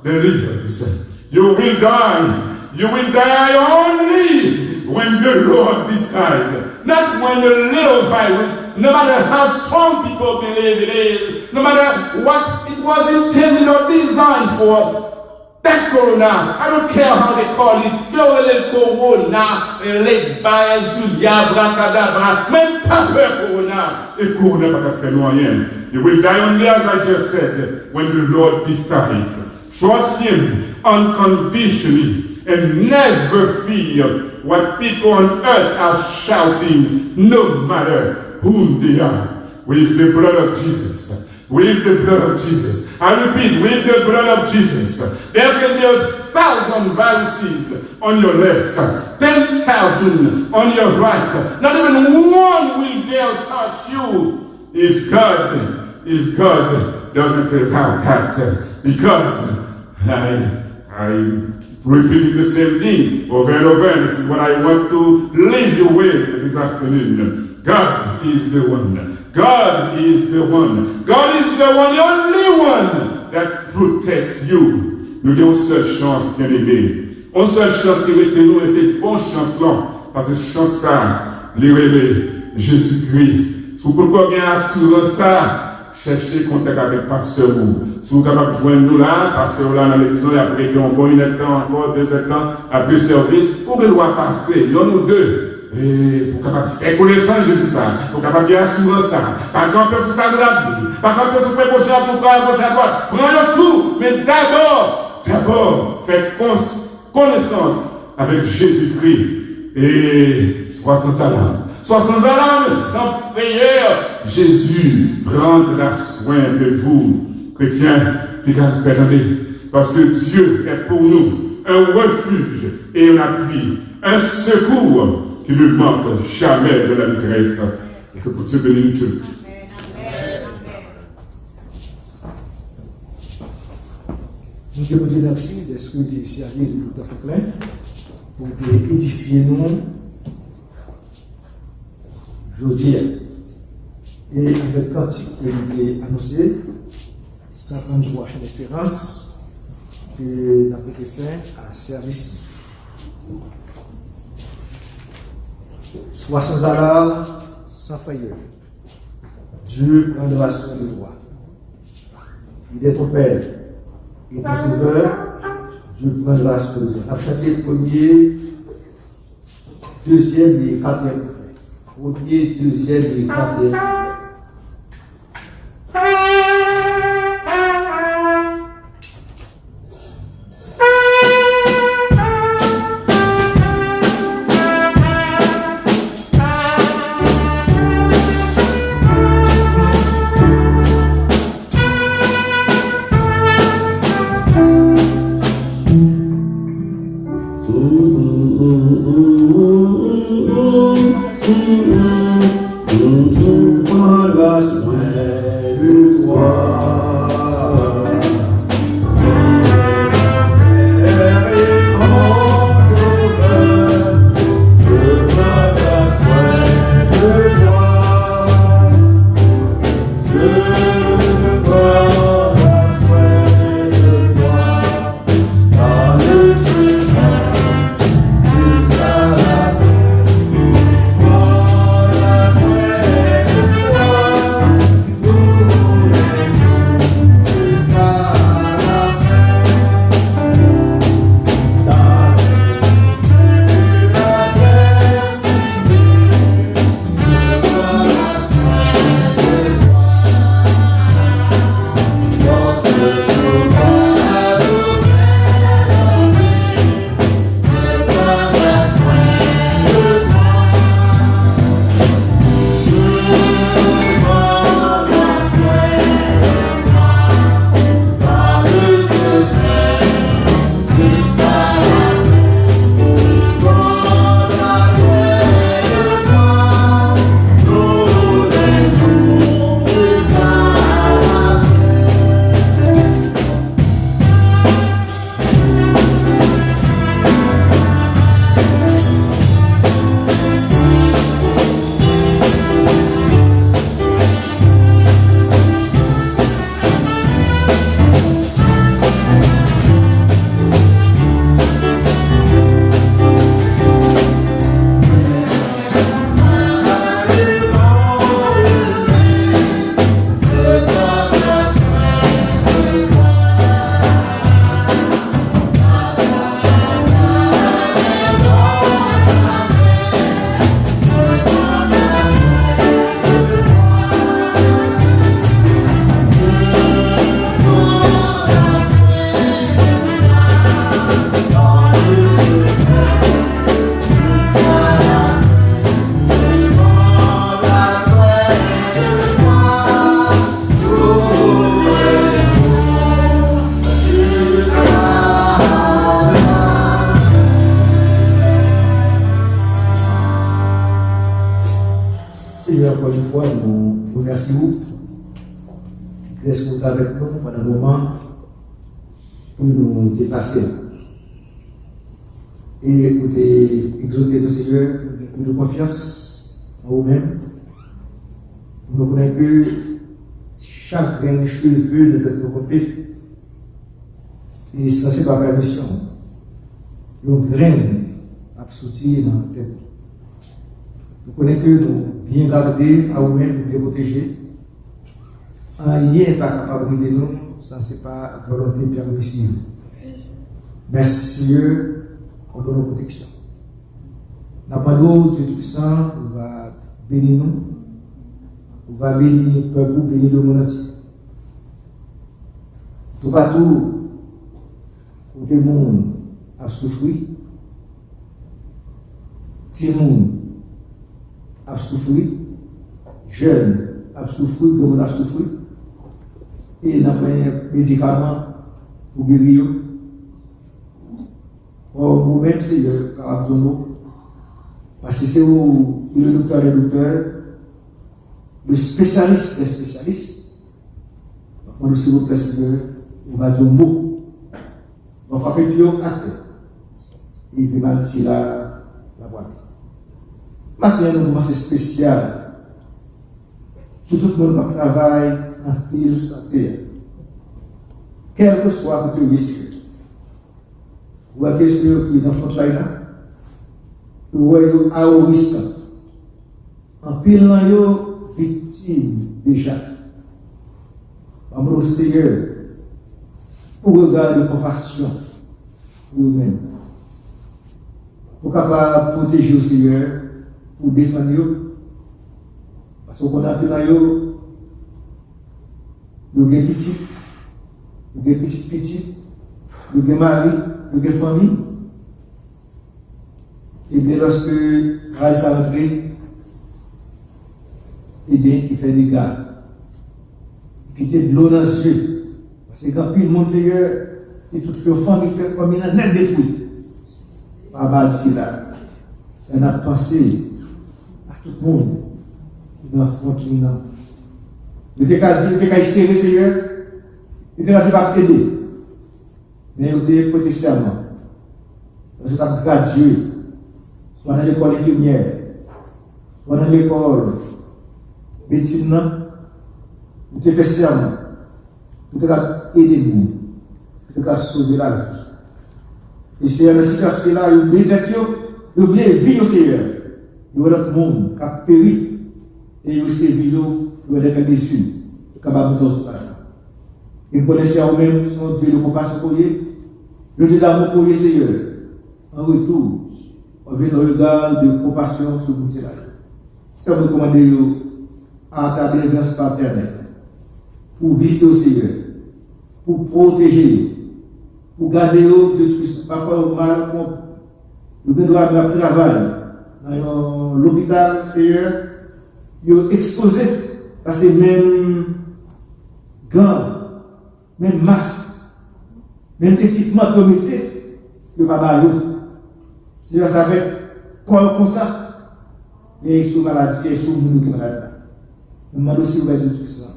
delivers. You will die. You will die only when the Lord decides. Not when the little virus, no matter how strong people believe it is, no matter what it was intended or designed for. That corona, I don't care how they call it, go a little corona, les bails, Julia, bracadabra, même pas peur corona. Et corona pas faire rien. You will die only as I just said, when the Lord decides. Trust Him unconditionally and never fear what people on earth are shouting, no matter whom they are. With the blood of Jesus. With the blood of Jesus. I repeat, with the blood of Jesus. There can be 1,000 viruses on your left, 10,000 on your right. Not even one will dare touch you if God doesn't allow that. Because I repeat the same thing over and over. And this is what I want to leave you with this afternoon. God is the one. God is the one. God is the one, the only one that protects you. Nous avons une seule chance, bien aimé. Une seule chance qui est nous, et c'est une bonne chance là. Parce que chance ça, l'élevé, Jésus-Christ. Si vous pouvez bien assurer ça, cherchez contact avec pasteur. Si vous êtes capable de joindre nous là, pasteur là dans l'église, après qu'on voit une temps encore, 2 ans, après le service, vous pouvez voir passer, il y en a deux. Et pour capable faire connaissance de tout ça, pour capable bien assurer ça, pas camper sur ça de la vie, pas camper sur ce gauche à gauche à droite, prenez tout, mais d'abord, faites connaissance avec Jésus-Christ et sois sans alarme. Sois sans alarme, sans prière, Jésus prendra soin de vous chrétiens, puis attendez, parce que Dieu est pour nous un refuge et un appui, un secours qui ne manque jamais de la détresse. Et que pour Dieu bénisse nous tous. Nous te disons merci d'être ici à l'île de Dr. Franklin pour édifier nous aujourd'hui. Et avec le cantique que nous avons annoncé, ça prend une voix en espérance que nous avons fait à service. Sois sans alarme, sans failleur. Dieu prendra soin de toi. Il est ton Père et ton Sauveur. Dieu prendra soin de toi. On a chanté le premier, deuxième et quatrième. Premier, deuxième et quatrième. Encore une fois, nous remercions d'être avec nous pendant un moment pour nous dépasser et pour exaucer le Seigneur, pour de confiance en vous-même. Nous connaissons que chaque grain de cheveux de notre côté, et ça, c'est pas permission. Une graine a sorti dans la tête. Nous connaissons que nous bien garder à vous-même, nous bien protéger. Rien n'est pas capable de nous, ça c'est pas volonté permissible. Merci Seigneur pour notre protection. Nous Dieu Tout-Puissant, on va bénir nous, on va bénir le peuple, bénir le monde entier. Tout partout, où le monde a souffert, tout le monde a souffert, jeunes a souffert, le monde a souffert. et n'a pas un médicament pour guérir. Or, vous-même, Seigneur, parce que c'est où le docteur des docteurs, le spécialiste des spécialistes. Moi, s'il vous plaît, Seigneur, on va dire un mot. On va frapper plus haut à terre. Et il fait mal si la boîte. Maintenant, nous commençons spécial. Pour tout le monde qui travaille en fil santé. Quel que soit votre risque. Ou à question qui est dans le fond là, ou à haut risque. En pile dans yo victime déjà. Amour Seigneur, pour regarder compassion pour vous-même. Pour capable protéger le Seigneur, pour défendre eux. Parce qu'on a pile dans yo, vous avez petit, vous avez petit, vous avez mari, vous avez famille. Et bien lorsque grâce à l'entrée, et bien il fait des dégâts. Il quitte de l'eau dans les yeux. Parce que quand tout le monde Seigneur, et toute famille fait comme il a net détruit. Pas mal ici là. On a pensé à tout le monde qui nous affronte maintenant. Il était qu'à dire, il était qu'à serrer Seigneur, il était qu'à dire pas t'aider. Mais il était côté serment. Parce que tu as gradué, soit dans l'école infirmière, soit dans l'école médecine, vous te fait serment, vous te aider nous, vous te sauver la vie. Et c'est dans cette situation-là, vous voulez vivre au Seigneur. Il y a d'autres monde qui a péri, et il y a aussi des vidéos, il y a des déçus, qui ont capable de faire ça. Ils connaissent en même son Dieu de compassion pour eux, le Dieu d'amour pour eux, Seigneur. En retour, on vient un regard de compassion sur vous. C'est vous recommander à ta bienveillance paternelle pour visiter au Seigneur, pour protéger, pour garder de tout ce parfois mal, nous devons avoir un travail dans l'hôpital, Seigneur, ils sont exposés parce que même gants, même masque, même équipement comité, ils ne peuvent pas aller. Si vous savez quoi comme ça, et sous maladie, et sous nous qui malade. Je me demande aussi où va dire tout ça.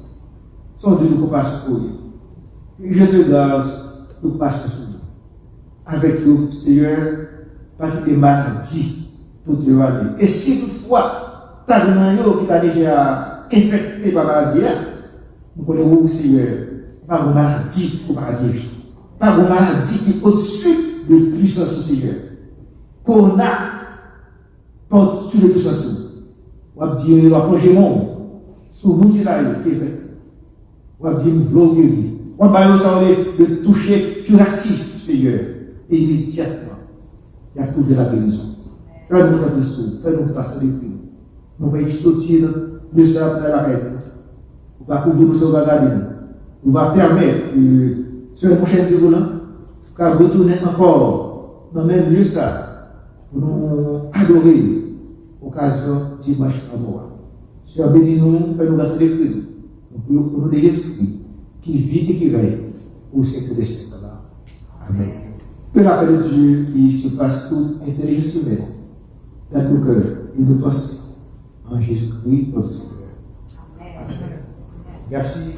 Son Dieu de compassion pour eux. Je te garde le pasteur sur nous. Avec nous, Seigneur, pas quitter maladie pour te aller. Et si toutefois, tu as un qui t'a déjà infecté par la maladie, nous connaissons, Seigneur, pas une maladie pour paradis. Pas une maladie qui est au-dessus de la puissance du Seigneur. Qu'on a sur le puissance. On va dire, on va plonger mon sur le monde qui est fait. On va dire, bloquer. On va parler de toucher curatif, Seigneur. Et immédiatement, il a trouvé la guérison. Fais-nous la guérison, fais-nous passer les crimes. Nous allons sortir de ça dans la règle. On va couvrir nos sauvages. On va permettre que sur le prochain jour, qu'à retourner encore dans le même lieu ça. Pour nous adorer l'occasion dimanche à moi. Seigneur, bénis-nous, fais-nous grâce des crimes. Nous pouvons des esprits qui vivent et qui règnent au siècle des siècles. Amen. Que la paix de Dieu qui surpasse toute intelligence humaine, dans nos cœurs et nos pensées, en Jésus-Christ, notre Seigneur. Amen. Merci.